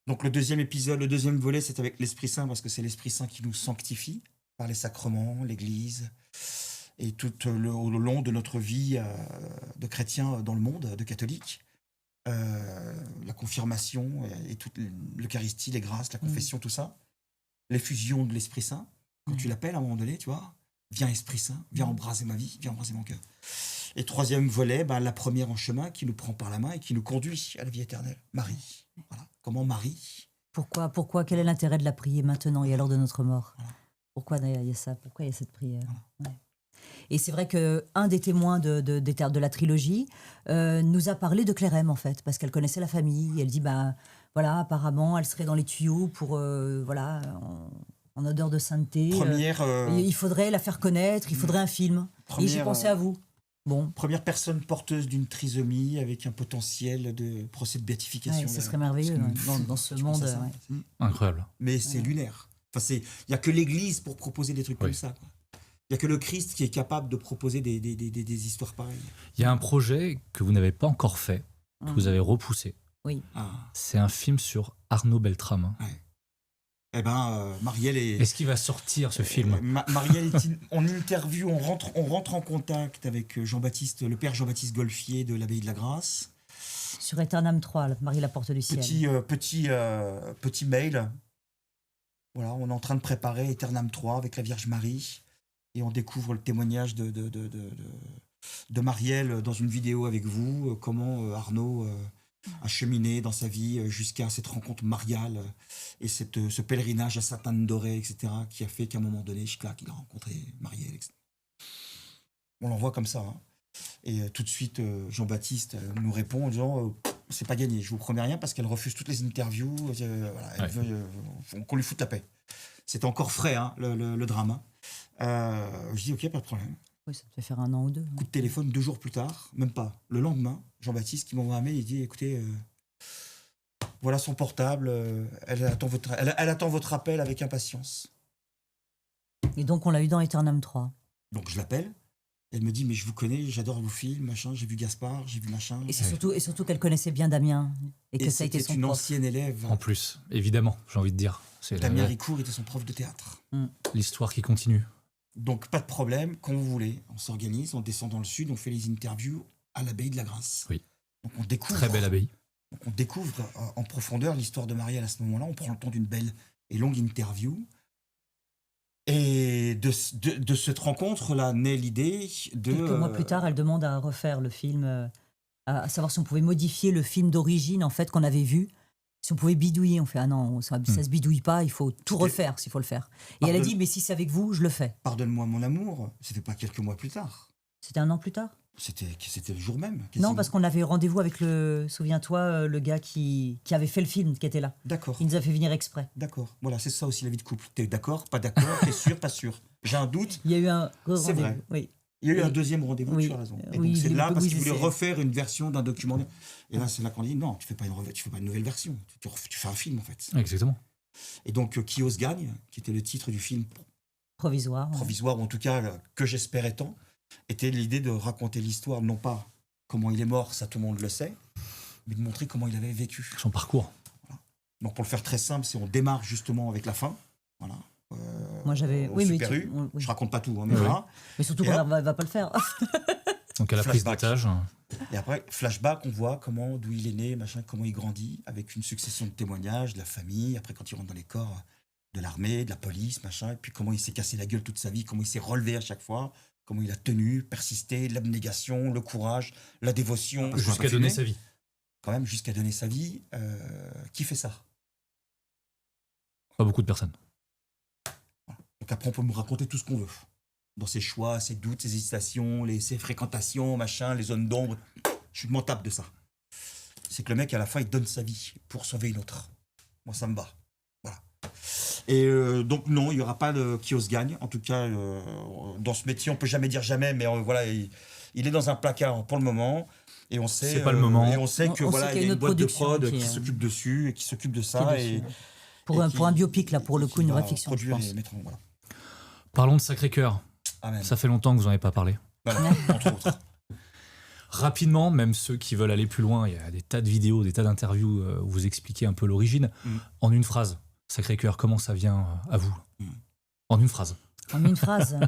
Donc le deuxième volet, c'est avec l'Esprit Saint, parce que c'est l'Esprit Saint qui nous sanctifie par les sacrements, l'Église, et tout au long de notre vie de chrétien dans le monde, de catholique. La confirmation, et toute l'Eucharistie, les grâces, la confession, tout ça. L'effusion de l'Esprit Saint, quand tu l'appelles à un moment donné, tu vois, viens Esprit Saint, viens embraser ma vie, viens embraser mon cœur. Et troisième volet, la première en chemin qui nous prend par la main et qui nous conduit à la vie éternelle, Marie. Voilà. Comment Marie? Pourquoi? Quel est l'intérêt de la prier maintenant et à l'heure de notre mort? Voilà. Pourquoi il y a ça? Pourquoi il y a cette prière? Voilà. Et c'est vrai qu'un des témoins de la trilogie nous a parlé de Claire M, en fait, parce qu'elle connaissait la famille. Elle dit, voilà, apparemment, elle serait dans les tuyaux pour, en odeur de sainteté. Il faudrait la faire connaître, il faudrait un film. Et j'ai pensé à vous. Bon. Première personne porteuse d'une trisomie avec un potentiel de procès de béatification. Ouais, ce serait merveilleux dans ce monde. Incroyable. Mais c'est lunaire. Enfin, il n'y a que l'Église pour proposer des trucs comme ça. Quoi. Il n'y a que le Christ qui est capable de proposer des histoires pareilles. Il y a un projet que vous n'avez pas encore fait, que vous avez repoussé. Oui. Ah, C'est un film sur Arnaud Beltrame. ouais. Eh ben, Marielle est... Est-ce qu'il va sortir ce film? Marielle est en interview, on rentre en contact avec Jean-Baptiste, le père Jean-Baptiste Golfier de l'Abbaye de la Grâce. Sur Eternam 3, Marie la Porte du Ciel. Petit mail. Voilà, on est en train de préparer Eternam 3 avec la Vierge Marie. Et on découvre le témoignage de Marielle dans une vidéo avec vous, comment Arnaud a cheminé dans sa vie jusqu'à cette rencontre mariale et ce pèlerinage à Sainte-Anne-d'Auray, etc., qui a fait qu'à un moment donné, il a rencontré Marielle, etc. On l'envoie comme ça. Hein. Et tout de suite, Jean-Baptiste nous répond en disant c'est pas gagné, je vous promets rien, parce qu'elle refuse toutes les interviews, voilà, elle veut qu'on lui foute la paix. C'était encore frais, hein, le drame. Je dis ok, pas de problème. Oui, ça devait faire 1 an ou 2. Coup de téléphone 2 jours plus tard, même pas. Le lendemain, Jean-Baptiste qui m'envoie un mail, il dit écoutez, voilà son portable, elle attend votre appel avec impatience. Et donc on l'a eu dans Eternam 3. Donc je l'appelle. Elle me dit mais je vous connais, j'adore vos films, machin, j'ai vu Gaspard, j'ai vu machin. Et surtout qu'elle connaissait bien Damien et que ça a été son une prof. ancienne élève. En plus, évidemment, j'ai envie de dire. C'est Damien Ricourt était son prof de théâtre. l'histoire qui continue. Donc pas de problème, quand vous voulez, on s'organise, on descend dans le sud, on fait les interviews à l'Abbaye de la Grâce. Oui. Donc on découvre. Très belle abbaye. On découvre en profondeur l'histoire de Marielle à ce moment-là. On prend le temps d'une belle et longue interview. Et de cette rencontre-là naît l'idée de... Quelques mois plus tard, elle demande à refaire le film, à savoir si on pouvait modifier le film d'origine en fait qu'on avait vu. Si on pouvait bidouiller, on fait ah non, ça se bidouille pas, il faut tout refaire s'il faut le faire. Et elle a dit mais si c'est avec vous, je le fais. Pardonne-moi mon amour, c'était pas quelques mois plus tard. C'était 1 an plus tard. C'était le jour même. Quasiment. Non, parce qu'on avait rendez-vous avec souviens-toi, le gars qui avait fait le film, qui était là. D'accord. Il nous a fait venir exprès. D'accord. Voilà, c'est ça aussi la vie de couple. T'es d'accord, pas d'accord, t'es sûr, pas sûr. J'ai un doute. Il y a eu un C'est rendez-vous. vrai. Oui. Il y a eu un deuxième rendez-vous, Oui. tu as raison. Et Oui, donc c'est là parce oui, qu'il voulait c'est- refaire une version d'un documentaire. Et là, c'est là qu'on dit non, tu fais pas une nouvelle version. Tu fais un film en fait. Exactement. Et donc Qui ose gagne, qui était le titre du film Provisoire. Ouais. provisoire, ou en tout cas que j'espérais tant, était l'idée de raconter l'histoire, non pas comment il est mort, ça tout le monde le sait, mais de montrer comment il avait vécu. Son parcours. Donc pour le faire très simple, c'est on démarre justement avec la fin. Voilà. Moi j'avais. Au Oui, mais Super U. oui. Je raconte pas tout, hein, mais Oui. voilà. Mais surtout Et qu'on là- va pas le faire. Donc à la prise Flashback. d'otage. Et après, flashback, on voit d'où il est né, machin, comment il grandit, avec une succession de témoignages de la famille. Après, quand il rentre dans les corps de l'armée, de la police, machin, et puis comment il s'est cassé la gueule toute sa vie, comment il s'est relevé à chaque fois, comment il a tenu, persisté, l'abnégation, le courage, la dévotion. Jusqu'à donner sa vie. Quand même, jusqu'à donner sa vie. Qui fait ça? Pas beaucoup de personnes. Donc après, on peut me raconter tout ce qu'on veut. Dans ses choix, ses doutes, ses hésitations, ses fréquentations, machin, les zones d'ombre. Je suis mentable de ça. C'est que le mec, à la fin, il donne sa vie pour sauver une autre. Moi, ça me bat. Voilà. Et donc, non, il n'y aura pas de qui ose gagne. En tout cas, dans ce métier, on peut jamais dire jamais, mais voilà, il est dans un placard pour le moment. Et on sait, C'est pas le moment. Et on sait que On voilà, sait qu'il il y a une boîte de production prod qui qui s'occupe dessus et qui s'occupe de Qui est ça. dessus, Et, ouais. Pour un biopic, là, pour le coup, une vraie fiction, je pense. Voilà. Parlons de Sacré-Cœur. Amen. Ça fait longtemps que vous n'en avez pas parlé. Voilà, entre autres. Rapidement, même ceux qui veulent aller plus loin, il y a des tas de vidéos, des tas d'interviews où vous expliquez un peu l'origine. En une phrase, Sacré-Cœur, comment ça vient à vous? En une phrase. En une phrase.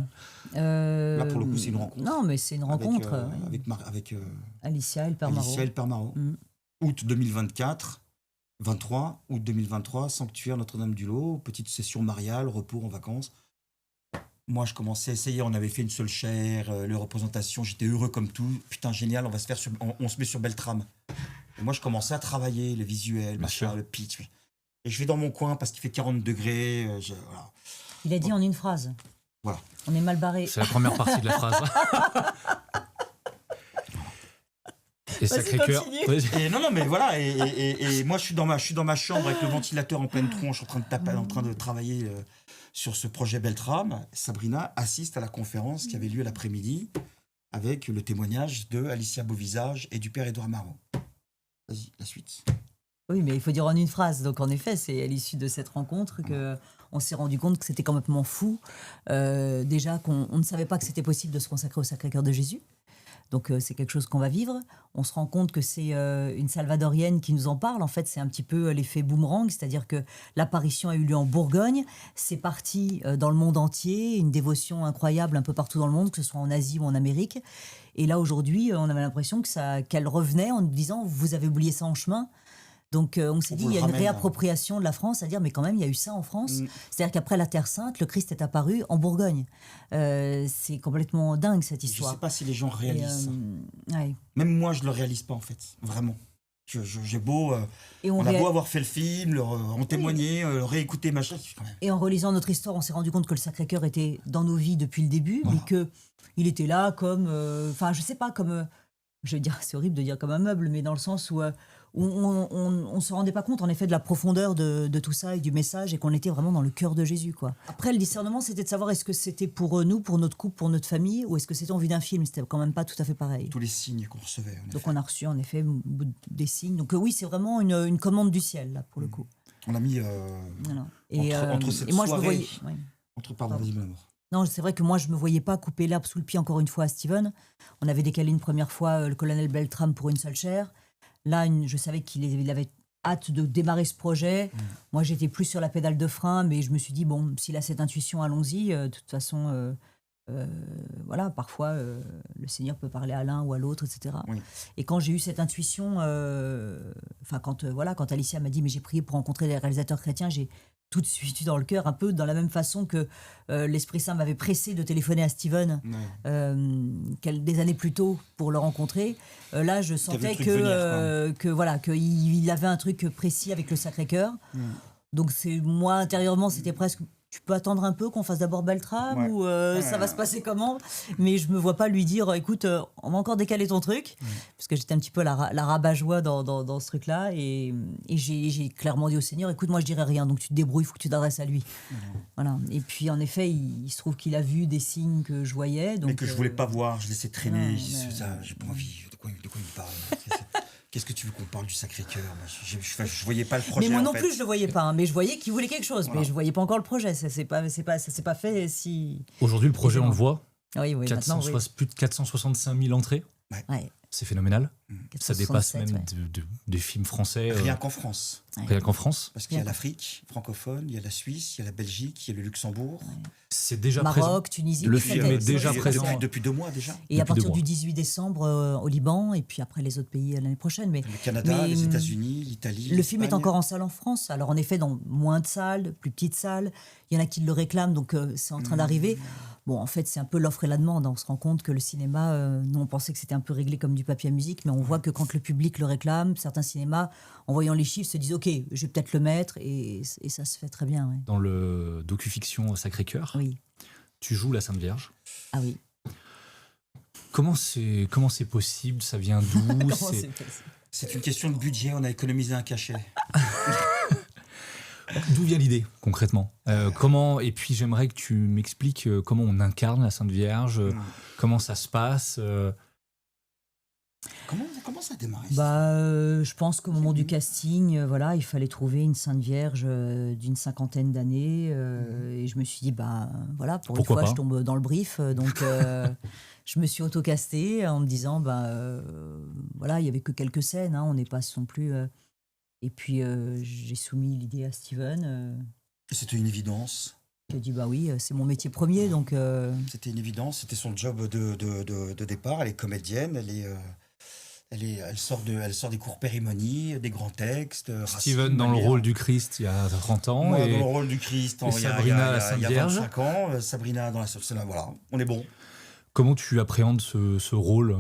Là, pour le coup, c'est une rencontre. Non, mais c'est une rencontre. Avec Alicia et le père Marot. Alicia El Permaro. Août 2024, 23, août 2023, sanctuaire Notre-Dame-du-Lot, petite session mariale, repos en vacances. Moi, je commençais à essayer, on avait fait une seule chair, les représentations, j'étais heureux comme tout. Putain, génial, on se met sur Beltrame. Et moi, je commençais à travailler les visuels, machin, le pitch. Et je vais dans mon coin parce qu'il fait 40 degrés. Voilà. Il a dit en une phrase. Voilà. On est mal barré. C'est la première partie de la phrase. Et Sacré-Cœur. continue. Et non, mais voilà. Et moi, je suis dans ma chambre avec le ventilateur en pleine tronche, en train de travailler sur ce projet Beltrame. Sabrina assiste à la conférence qui avait lieu l'après-midi avec le témoignage de Alicia Beauvisage et du père Édouard Marot. Vas-y, la suite. Oui, mais il faut dire en une phrase. Donc, en effet, c'est à l'issue de cette rencontre que on s'est rendu compte que c'était complètement fou. Déjà qu'on ne savait pas que c'était possible de se consacrer au Sacré-Cœur de Jésus. Donc c'est quelque chose qu'on va vivre. On se rend compte que c'est une salvadorienne qui nous en parle. En fait, c'est un petit peu l'effet boomerang, c'est-à-dire que l'apparition a eu lieu en Bourgogne. C'est parti dans le monde entier, une dévotion incroyable un peu partout dans le monde, que ce soit en Asie ou en Amérique. Et là, aujourd'hui, on avait l'impression qu'elle revenait en nous disant « vous avez oublié ça en chemin ». Donc on s'est dit, il y a une réappropriation de la France, à dire, mais quand même, il y a eu ça en France. C'est-à-dire qu'après la Terre Sainte, le Christ est apparu en Bourgogne. C'est complètement dingue, cette histoire. Je ne sais pas si les gens réalisent ça. Ouais. Même moi, je ne le réalise pas, en fait. Vraiment. J'ai beau... on a beau avoir fait le film, en témoigner, réécouter, machin, quand même. Et en relisant notre histoire, on s'est rendu compte que le Sacré-Cœur était dans nos vies depuis le début, mais qu'il était là comme... Enfin, je ne sais pas, comme... je veux dire, c'est horrible de dire comme un meuble, mais dans le sens où... on ne se rendait pas compte en effet de la profondeur de tout ça et du message et qu'on était vraiment dans le cœur de Jésus, quoi. Après, le discernement, c'était de savoir est-ce que c'était pour nous, pour notre couple, pour notre famille, ou est-ce que c'était en vue d'un film. C'était quand même pas tout à fait pareil. Tous les signes qu'on recevait. Donc on a reçu en effet des signes. Donc oui, c'est vraiment une commande du ciel, là, pour le coup. On a mis voilà. entre cette moi, soirée... je me voyais, Pardon, vas-y, mon amour. Non, c'est vrai que moi, je me voyais pas couper l'herbe sous le pied encore une fois à Steven. On avait décalé une première fois le colonel Beltram pour une seule chair. Là, je savais qu'il avait hâte de démarrer ce projet. Moi, j'étais plus sur la pédale de frein, mais je me suis dit, bon, s'il a cette intuition, allons-y. De toute façon, voilà, parfois, le Seigneur peut parler à l'un ou à l'autre, etc. Oui. Et quand j'ai eu cette intuition, quand Alicia m'a dit, mais j'ai prié pour rencontrer les réalisateurs chrétiens, j'ai tout de suite eu dans le cœur, un peu dans la même façon que l'Esprit Saint m'avait pressé de téléphoner à Steven des années plus tôt pour le rencontrer. Là, je sentais qu'il avait un truc précis avec le Sacré-Cœur. Donc moi, intérieurement, c'était presque... Tu peux attendre un peu qu'on fasse d'abord Beltram ou ça va se passer comment? Mais je me vois pas lui dire, écoute, on va encore décaler ton truc, parce que j'étais un petit peu la rabat-joie dans ce truc-là, et j'ai clairement dit au Seigneur, écoute, moi je dirais rien, donc tu te débrouilles, il faut que tu t'adresses à lui. Voilà. Et puis en effet, il se trouve qu'il a vu des signes que je voyais. Donc, mais que je voulais pas voir, je laissais traîner, j'ai pas envie, de quoi il parle. Qu'est-ce que tu veux qu'on parle du Sacré-Cœur? Je voyais pas le projet. Mais moi non plus, je le voyais pas. Mais je voyais qu'il voulait quelque chose. Voilà. Mais je voyais pas encore le projet. Ça s'est pas fait si. Aujourd'hui, le projet, on le voit. Oui, plus de 465 000 entrées. Ouais. C'est phénoménal. Ça dépasse même des films français. Rien qu'en France. Rien qu'en France. Parce qu'il y a l'Afrique francophone, il y a la Suisse, il y a la Belgique, il y a le Luxembourg. Ouais. C'est déjà Maroc, présent. Tunisie. Le film est déjà présent. Depuis 2 mois déjà. Et à partir du 18 décembre au Liban, et puis après les autres pays l'année prochaine. Mais, le Canada, les États-Unis, l'Italie. Le film est encore en salle en France. Alors en effet, dans moins de salles, plus petites salles. Il y en a qui le réclament, donc c'est en train d'arriver. Bon, en fait, c'est un peu l'offre et la demande. On se rend compte que le cinéma, nous, on pensait que c'était un peu réglé comme du papier à musique, mais on voit que quand le public le réclame, certains cinémas, en voyant les chiffres, se disent « Ok, je vais peut-être le mettre », et ça se fait très bien. Ouais. Dans le docu-fiction Sacré-Cœur, tu joues la Sainte Vierge. Ah oui. Comment c'est possible? Ça vient d'où? C'est une question de budget, on a économisé un cachet. D'où vient l'idée, concrètement? Et puis j'aimerais que tu m'expliques comment on incarne la Sainte Vierge, comment ça se passe. Comment ça a démarré? Je pense qu'au moment du casting, il fallait trouver une Sainte Vierge d'une 50aine d'années. Et je me suis dit, pour une fois, je tombe dans le brief. Donc, je me suis auto-castée en me disant, il n'y avait que quelques scènes. On n'est pas non plus... Et puis, j'ai soumis l'idée à Steven. C'était une évidence. Il a dit, oui, c'est mon métier premier. Donc, c'était une évidence, c'était son job de départ. Elle est comédienne, elle sort des cours périmonie, des grands textes. Steven dans le rôle du Christ il y a 30 ans. Moi, dans le rôle du Christ il y a 25 ans. Sabrina dans la Sainte Vierge. Voilà, on est bon. Comment tu appréhendes ce rôle?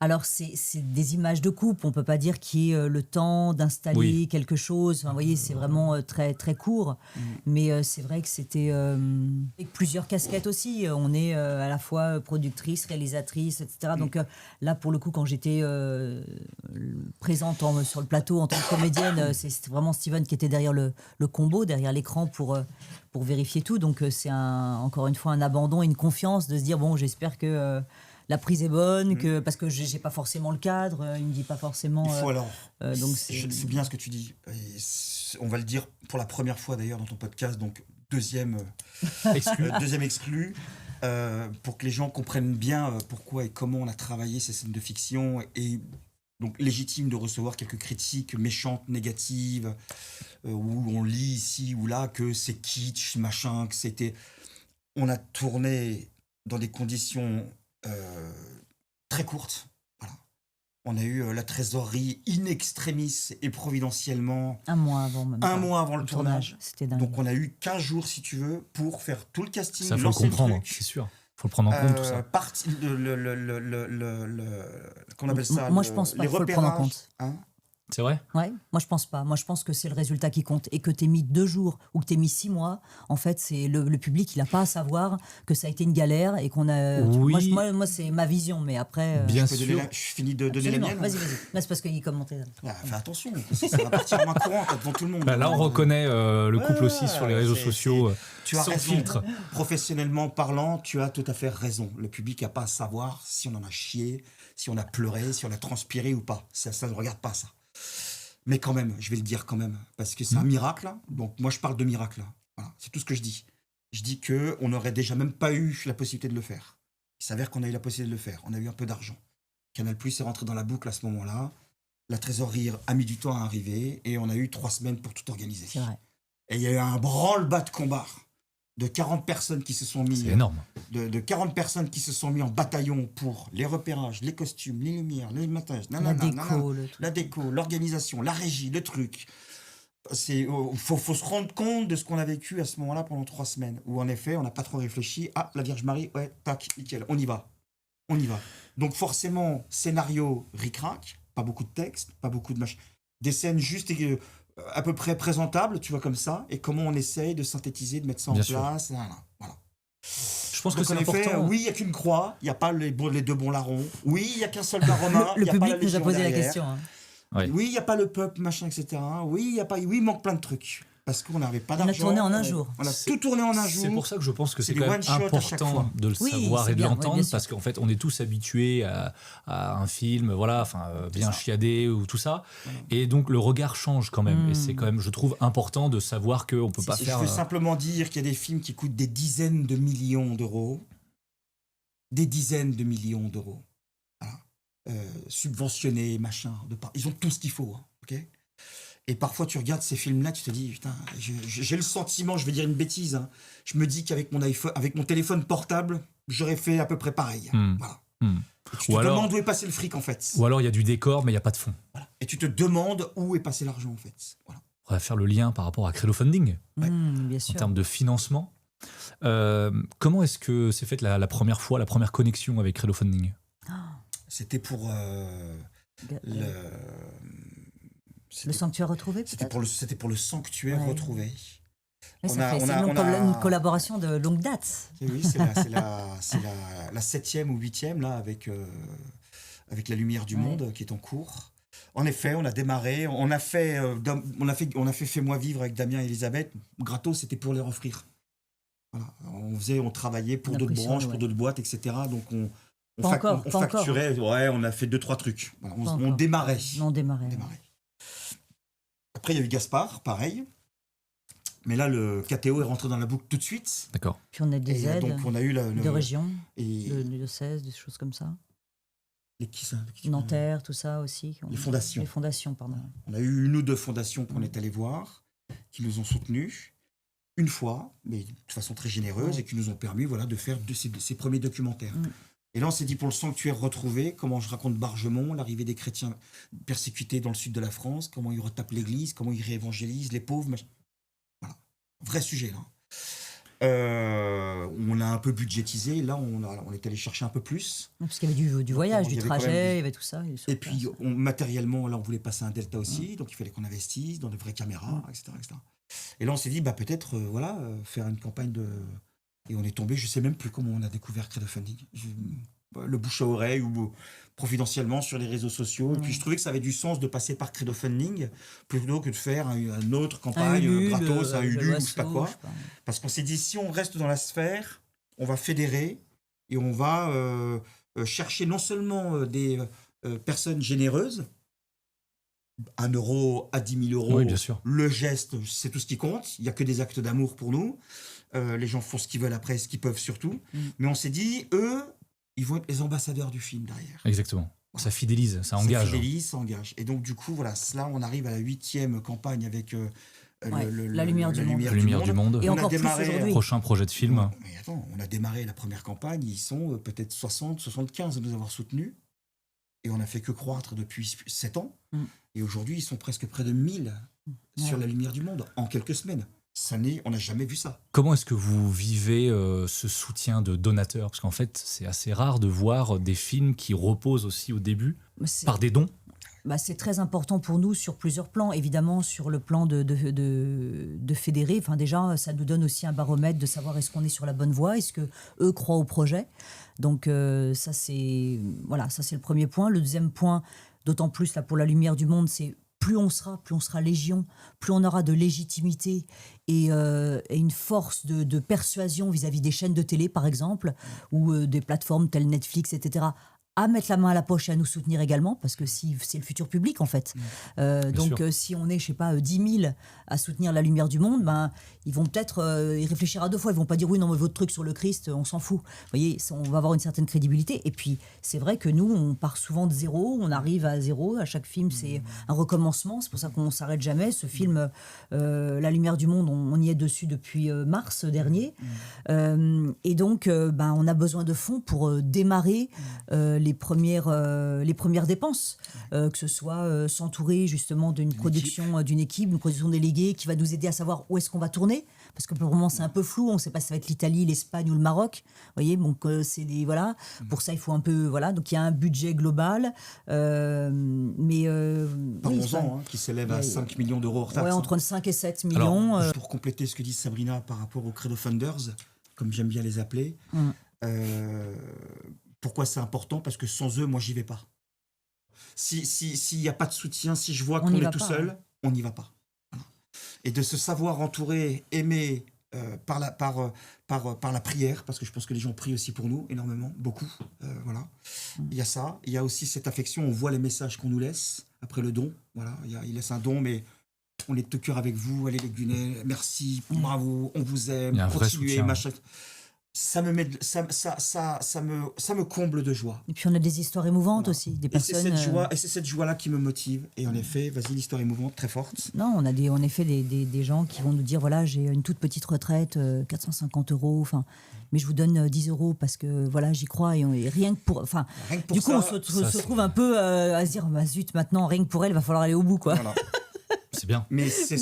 Alors, c'est des images de coupe. On ne peut pas dire qu'il y ait le temps d'installer quelque chose. Enfin, vous voyez, c'est vraiment très, très court. Mais c'est vrai que c'était avec plusieurs casquettes aussi. On est à la fois productrice, réalisatrice, etc. Donc là, pour le coup, quand j'étais présente sur le plateau en tant que comédienne, c'est vraiment Steven qui était derrière le combo, derrière l'écran pour vérifier tout. Donc c'est encore une fois un abandon et une confiance de se dire, bon, j'espère que... la prise est bonne, parce que j'ai pas forcément le cadre, il me dit pas forcément. Il faut alors. Donc c'est bien ce que tu dis. On va le dire pour la première fois d'ailleurs dans ton podcast, donc deuxième exclu, pour que les gens comprennent bien pourquoi et comment on a travaillé ces scènes de fiction, et donc légitime de recevoir quelques critiques méchantes, négatives, où on lit ici ou là que c'est kitsch, machin, que c'était... On a tourné dans des conditions très courtes. Voilà. On a eu la trésorerie in extremis et providentiellement... Un mois avant le tournage. C'était dingue. Donc on a eu 15 jours, si tu veux, pour faire tout le casting. Ça, faut le comprendre, c'est sûr. Faut le prendre en compte, tout ça. Qu'on appelle ça? Moi, je pense pas qu'il faut le prendre en compte. Hein, C'est vrai? Ouais, moi je pense pas. Moi je pense que c'est le résultat qui compte, et que t'aies mis 2 jours ou que t'aies mis 6 mois. En fait, c'est le public, il a pas à savoir que ça a été une galère et qu'on a. Oui. Moi c'est ma vision, mais après. Bien je sûr. je finis de donner la mienne. Vas-y. Là, c'est parce qu'il commentait. Fais attention, parce que ça va partir en main courante devant tout le monde. Bah là, on reconnaît le couple aussi sur les réseaux sociaux. Tu as sans raison. filtre. Professionnellement parlant, tu as tout à fait raison. Le public n'a pas à savoir si on en a chié, si on a pleuré, si on a transpiré ou pas. Ça ne regarde pas, ça. Mais quand même, je vais le dire quand même, parce que c'est un miracle. Donc moi, je parle de miracle. Voilà, c'est tout ce que je dis. Je dis qu'on n'aurait déjà même pas eu la possibilité de le faire. Il s'avère qu'on a eu la possibilité de le faire. On a eu un peu d'argent. Canal+ est rentré dans la boucle à ce moment-là. La trésorerie a mis du temps à arriver et on a eu 3 semaines pour tout organiser. C'est vrai. Et il y a eu un branle-bas de combat de 40 personnes qui se sont mis... C'est énorme. De 40 personnes qui se sont mis en bataillon pour les repérages, les costumes, les lumières, les montages, la déco, l'organisation, la régie, le truc. Faut se rendre compte de ce qu'on a vécu à ce moment-là pendant 3 semaines, où en effet, on n'a pas trop réfléchi. Ah, la Vierge Marie, ouais, tac, nickel, on y va. Donc forcément, scénario ric-rac, pas beaucoup de texte, pas beaucoup de machin. Des scènes juste à peu près présentables, tu vois, comme ça, et comment on essaye de synthétiser, de mettre ça en place. Voilà. Je pense que c'est important. Oui, il n'y a qu'une croix, il n'y a pas les 2 bons larrons. Oui, il n'y a qu'un soldat romain. Le public nous a posé la question. Ouais. Oui, il n'y a pas le peuple, machin, etc. Oui, il manque plein de trucs. Parce qu'on n'avait pas d'argent. On a tourné en un jour. On a tout tourné en un jour. C'est pour ça que je pense que c'est des quand même one-shots à chaque important fois. de le savoir et de l'entendre, bien sûr. parce qu'en fait, on est tous habitués à un film, voilà, bien chiadé ou tout ça. Et donc, le regard change quand même. Et c'est quand même, je trouve, important de savoir qu'on ne peut pas faire... Je veux simplement dire qu'il y a des films qui coûtent des dizaines de millions d'euros. Des dizaines de millions d'euros. Voilà. Subventionnés, machin. Ils ont tout ce qu'il faut. Ok ? Et parfois, tu regardes ces films-là, tu te dis, putain, j'ai le sentiment, je vais dire une bêtise, je me dis qu'avec mon iPhone, avec mon téléphone portable, j'aurais fait à peu près pareil. Voilà. Et tu te demandes où est passé le fric, en fait. Ou alors, il y a du décor, mais il n'y a pas de fond. Voilà. Et tu te demandes où est passé l'argent, en fait. Voilà. On va faire le lien par rapport à Credo Funding, Bien sûr. en termes de financement. Comment est-ce que c'est fait la première fois, la première connexion avec Credo Funding? C'était pour le sanctuaire retrouvé, peut-être. C'était pour le sanctuaire retrouvé. Oui, c'est une collaboration de longue date. Oui, c'est la 7e ou 8e là, avec la Lumière du Monde qui est en cours. En effet, on a démarré, on a fait Fais-moi vivre avec Damien et Elisabeth. Gratos, c'était pour les offrir. Voilà. On travaillait pour d'autres branches, pour d'autres boîtes, etc. Donc on facturait. Ouais, on a fait 2-3 trucs. Voilà, on démarrait. On démarrait. Après, il y a eu Gaspard, pareil. Mais là, le KTO est rentré dans la boucle tout de suite. D'accord. Puis on a des aides donc on a eu de région, et de diocèse, des choses comme ça. Nanterre, tout ça aussi. Les fondations. Les fondations, pardon. On a eu 1 ou 2 fondations qu'on est allé voir, qui nous ont soutenus une fois, mais de façon très généreuse, et qui nous ont permis de faire ces premiers documentaires. Et là, on s'est dit, pour le sanctuaire retrouvé, comment je raconte Bargemont, l'arrivée des chrétiens persécutés dans le sud de la France, comment ils retapent l'église, comment ils réévangélisent les pauvres. Voilà. Vrai sujet, là. On l'a un peu budgétisé. Là, on est allé chercher un peu plus. Parce qu'il y avait du voyage, du trajet, il y avait tout ça. Et puis, matériellement, là, on voulait passer un delta aussi, donc il fallait qu'on investisse dans de vraies caméras, etc., etc. Et là, on s'est dit, peut-être, faire une campagne de... Et on est tombé, je ne sais même plus comment on a découvert Credo Funding. Le bouche à oreille ou providentiellement sur les réseaux sociaux. Et puis je trouvais que ça avait du sens de passer par Credo Funding plutôt que de faire une autre campagne gratos, un Ulule ou je sais pas quoi. Parce qu'on s'est dit, si on reste dans la sphère, on va fédérer et on va chercher non seulement des personnes généreuses, 1 euro à 10 000 euros, Oui, bien sûr. le geste, c'est tout ce qui compte. Il n'y a que des actes d'amour pour nous. Les gens font ce qu'ils veulent après, ce qu'ils peuvent surtout. Mais on s'est dit, eux, ils vont être les ambassadeurs du film derrière. Exactement. Ça fidélise, ça engage. Ça fidélise, ça engage. Et donc, du coup, voilà, là, on arrive à la 8e campagne avec La lumière du monde. La lumière du monde. Et On a encore plus démarré, aujourd'hui. Prochain projet de film. Mais attends, on a démarré la première campagne, ils sont peut-être 60, 75 à nous avoir soutenus. Et on n'a fait que croître depuis 7 ans. Et aujourd'hui, ils sont presque près de 1000 sur la lumière du monde en quelques semaines. On n'a jamais vu ça. Comment est-ce que vous vivez ce soutien de donateurs? Parce qu'en fait, c'est assez rare de voir des films qui reposent aussi au début par des dons. C'est très important pour nous sur plusieurs plans. Évidemment, sur le plan de fédérer. Enfin, déjà, ça nous donne aussi un baromètre de savoir est-ce qu'on est sur la bonne voie, est-ce qu'eux croient au projet. Donc ça, c'est le premier point. Le deuxième point, d'autant plus là, pour la lumière du monde, c'est plus on sera légion, plus on aura de légitimité et une force de persuasion vis-à-vis des chaînes de télé, par exemple, ou des plateformes telles Netflix, etc., à mettre la main à la poche et à nous soutenir également, parce que si, c'est le futur public, en fait. Donc, si on est, je sais pas, 10 000 à soutenir la lumière du monde, ils vont peut-être y réfléchir à 2 fois. Ils vont pas dire, oui, non, mais votre truc sur le Christ, on s'en fout. Vous voyez, on va avoir une certaine crédibilité. Et puis, c'est vrai que nous, on part souvent de zéro, on arrive à zéro. À chaque film, c'est un recommencement. C'est pour ça qu'on ne s'arrête jamais. Ce film, La lumière du monde, on y est dessus depuis mars dernier. Et donc, on a besoin de fonds pour démarrer les premières dépenses, que ce soit s'entourer justement d'une production, d'une équipe, d'une production déléguée qui va nous aider à savoir où est-ce qu'on va tourner, parce que pour le moment c'est un peu flou, on ne sait pas si ça va être l'Italie, l'Espagne ou le Maroc, vous voyez, donc c'est des, voilà, pour ça il faut un peu, voilà, donc il y a un budget global, mais Parlons-en, qui s'élève à 5 millions d'euros hors taxe. Ouais, entre 5 et 7 millions. Alors, pour compléter ce que dit Sabrina par rapport aux Credo Funders, comme j'aime bien les appeler, pourquoi c'est important? Parce que sans eux, moi, j'y vais pas. S'il n'y a pas de soutien, si je vois qu'on est tout seul, on n'y va pas. Voilà. Et de se savoir entouré, aimé par la prière, parce que je pense que les gens prient aussi pour nous, énormément, beaucoup. Voilà. Il y a ça. Il y a aussi cette affection, on voit les messages qu'on nous laisse après le don. Voilà. Il laisse un don, mais on est de cœur avec vous, allez les Gunets, merci, bravo, on vous aime, continuez, machin. Ça me comble de joie. Et puis on a des histoires émouvantes aussi, des personnes. Et c'est cette joie-là qui me motive. Et en effet, vas-y, l'histoire émouvante, très forte. Non, on a en effet des gens qui vont nous dire, voilà, j'ai une toute petite retraite, 450 €, enfin, mais je vous donne 10 € parce que voilà, j'y crois et rien que pour, enfin, du coup, on se trouve un peu à se dire, zut, maintenant, rien que pour elle, il va falloir aller au bout, quoi. Voilà. C'est bien. Mais c'est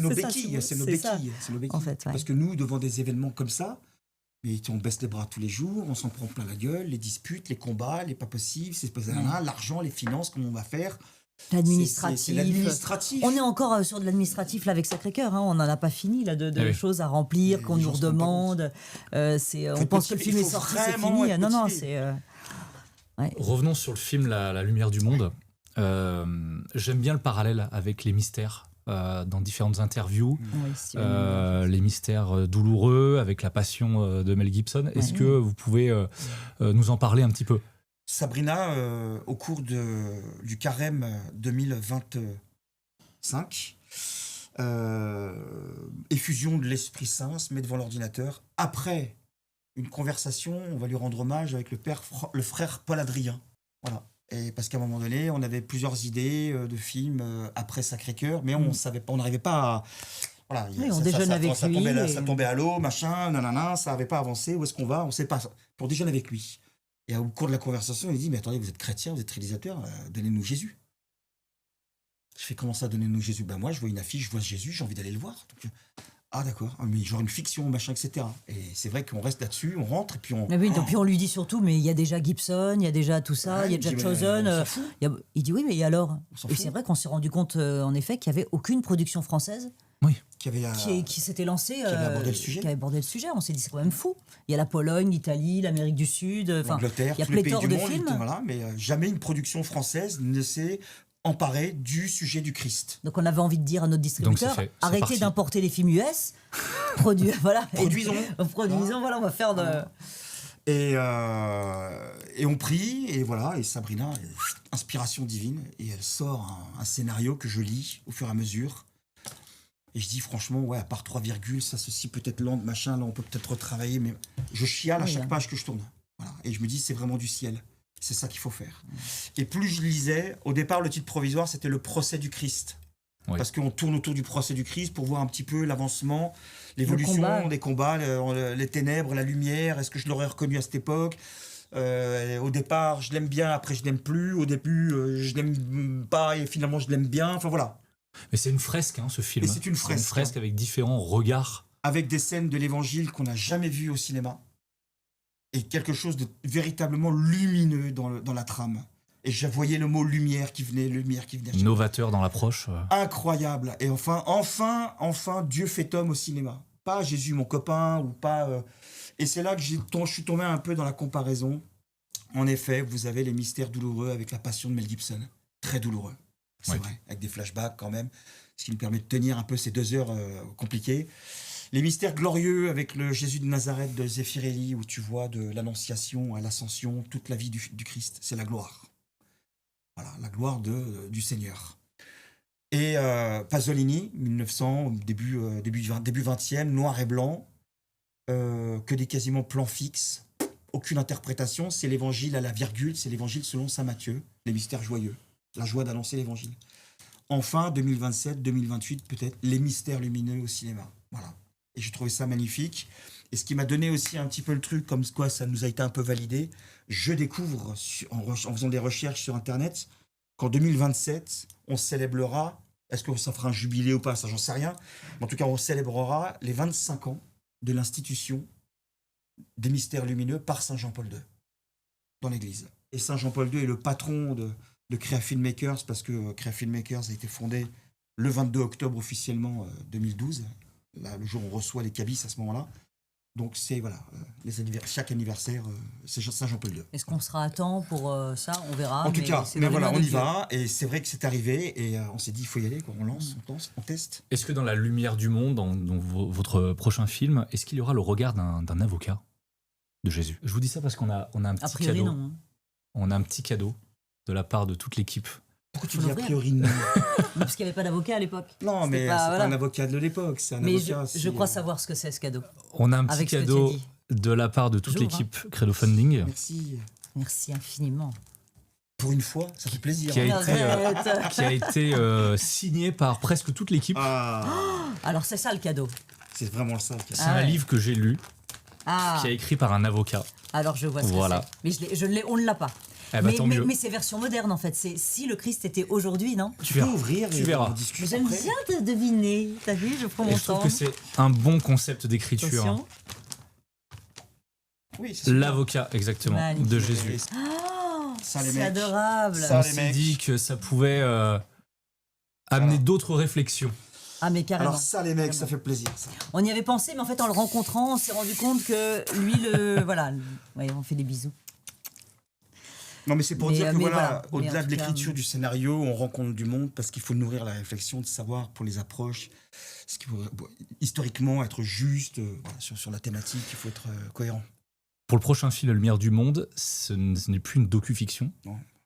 nos béquilles, c'est nos béquilles, en fait, ouais. Parce que nous, devant des événements comme ça, mais on baisse les bras tous les jours, on s'en prend plein la gueule, les disputes, les combats, les pas possibles, l'argent, les finances, comment on va faire. L'administratif. L'administratif. On est encore sur de l'administratif là avec Sacré-Cœur, hein. On n'en a pas fini là de choses à remplir, qu'on nous redemande. On pense que le film est sorti, c'est fini. Non, c'est. Revenons sur le film La lumière du monde. J'aime bien le parallèle avec les mystères. Dans différentes interviews, les mystères douloureux avec la passion de Mel Gibson. Est-ce que vous pouvez nous en parler un petit peu? Sabrina, au cours du Carême 2025, effusion de l'Esprit Saint, se met devant l'ordinateur. Après une conversation, on va lui rendre hommage avec le frère Paul Adrien. Voilà. Et parce qu'à un moment donné, on avait plusieurs idées de films après Sacré-Cœur, mais on n'arrivait pas à... Voilà, on déjeune avec lui. Ça tombait à l'eau, machin, nanana, ça n'avait pas avancé. Où est-ce qu'on va? On ne sait pas. Pour déjeuner avec lui. Et au cours de la conversation, il dit, mais attendez, vous êtes chrétien, vous êtes réalisateur, donnez-nous Jésus. Je fais, comment ça, donnez-nous Jésus? Moi, je vois une affiche, je vois Jésus, j'ai envie d'aller le voir. Donc, ah d'accord, mais genre une fiction, machin, etc. Et c'est vrai qu'on reste là-dessus, on rentre, et puis on... puis on lui dit surtout, mais il y a déjà Gibson, il y a déjà tout ça, il y a déjà Chosen. Il dit oui, mais et alors? Et c'est vrai qu'on s'est rendu compte, en effet, qu'il n'y avait aucune production française qui s'était lancée, qui avait abordé le sujet. On s'est dit, c'est quand même fou. Il y a la Pologne, l'Italie, l'Amérique du Sud, l'Angleterre, il y a tous les pays pléthore du de monde, films. mais jamais une production française ne s'est emparée du sujet du Christ. Donc on avait envie de dire à notre distributeur, arrêtez d'importer les films US, produisons, voilà, on va faire de... Et on prie, et voilà, et Sabrina, inspiration divine, et elle sort un scénario que je lis au fur et à mesure. Et je dis franchement, ouais, à part 3 virgules, ça, ceci peut-être lent, machin, là on peut peut-être retravailler, mais je chiale à chaque page que je tourne. Voilà. Et je me dis, c'est vraiment du ciel. C'est ça qu'il faut faire. Et plus je lisais, au départ, le titre provisoire, c'était le procès du Christ. Oui. Parce qu'on tourne autour du procès du Christ pour voir un petit peu l'avancement, l'évolution des combats, les ténèbres, la lumière. Est-ce que je l'aurais reconnu à cette époque ? Au départ, je l'aime bien, après je l'aime plus. Au début, je l'aime pas et finalement je l'aime bien. Enfin voilà. Mais c'est une fresque, hein, ce film. Et c'est une fresque avec différents regards. Avec des scènes de l'évangile qu'on n'a jamais vues au cinéma. Et quelque chose de véritablement lumineux dans la trame. Et je voyais le mot lumière qui venait. Novateur dans l'approche. Incroyable. Et enfin, Dieu fait homme au cinéma. Pas Jésus, mon copain, ou pas... Et c'est là que je suis tombé un peu dans la comparaison. En effet, vous avez les mystères douloureux avec la passion de Mel Gibson. Très douloureux. C'est vrai. Avec des flashbacks quand même. Ce qui nous permet de tenir un peu ces 2 heures compliquées. Les mystères glorieux avec le Jésus de Nazareth de Zeffirelli, où tu vois de l'Annonciation à l'Ascension, toute la vie du Christ. C'est la gloire. Voilà, la gloire du Seigneur. Et Pasolini, 1900, début 20e, noir et blanc, que des quasiment plans fixes, aucune interprétation, c'est l'évangile à la virgule, c'est l'évangile selon saint Matthieu, les mystères joyeux, la joie d'annoncer l'évangile. Enfin, 2027, 2028 peut-être, les mystères lumineux au cinéma. Voilà. Et j'ai trouvé ça magnifique. Et ce qui m'a donné aussi un petit peu le truc, comme quoi ça nous a été un peu validé, je découvre, en faisant des recherches sur Internet, qu'en 2027, on célébrera, est-ce que ça fera un jubilé ou pas, ça j'en sais rien, mais en tout cas on célébrera les 25 ans de l'institution des mystères lumineux par Saint Jean-Paul II, dans l'Église. Et Saint Jean-Paul II est le patron de Crea Filmmakers, parce que Crea Filmmakers a été fondé le 22 octobre officiellement 2012, là, le jour où on reçoit les cabis à ce moment-là. Donc c'est voilà, chaque anniversaire, c'est Saint Jean-Paul II. Est-ce qu'on sera à temps pour ça ? On verra. En tout cas, mais voilà, on y va. Et c'est vrai que c'est arrivé. Et on s'est dit, il faut y aller. Quoi. On lance, on teste. Est-ce que dans La lumière du monde, dans votre prochain film, est-ce qu'il y aura le regard d'un avocat de Jésus ? Je vous dis ça parce qu'on a un petit cadeau. Non. On a un petit cadeau de la part de toute l'équipe. Pourquoi tu dis a priori non ? Parce qu'il n'y avait pas d'avocat à l'époque. Non, mais c'est pas un avocat de l'époque. C'est un avocat. Je crois savoir ce que c'est, ce cadeau. On a un petit cadeau de la part de toute l'équipe Credo Funding. Merci. Merci infiniment. Pour une fois, ça fait plaisir. Qui a été signé par presque toute l'équipe. Alors c'est ça le cadeau. C'est vraiment ça. C'est un livre que j'ai lu, qui est écrit par un avocat. Alors je vois ce que c'est. Mais on ne l'a pas. Mais c'est version moderne en fait. C'est si le Christ était aujourd'hui, non ? Tu peux ouvrir, tu verras. J'aime bien te deviner. T'as vu, je prends mon temps. Je trouve que c'est un bon concept d'écriture. Attention. Oui, c'est l'avocat, exactement, magnifique. De Jésus. C'est adorable. On s'est dit que ça pouvait amener d'autres réflexions. Ah mais carrément. Alors ça les mecs, ça fait plaisir ça. On y avait pensé, mais en fait en le rencontrant, on s'est rendu compte que lui, voilà, on fait des bisous. Non mais c'est pour dire que voilà, au-delà de l'écriture du scénario, on rencontre du monde parce qu'il faut nourrir la réflexion, de savoir pour les approches, ce qui pourrait historiquement être juste sur la thématique, il faut être cohérent. Pour le prochain film La lumière du monde, ce n'est plus une docu-fiction,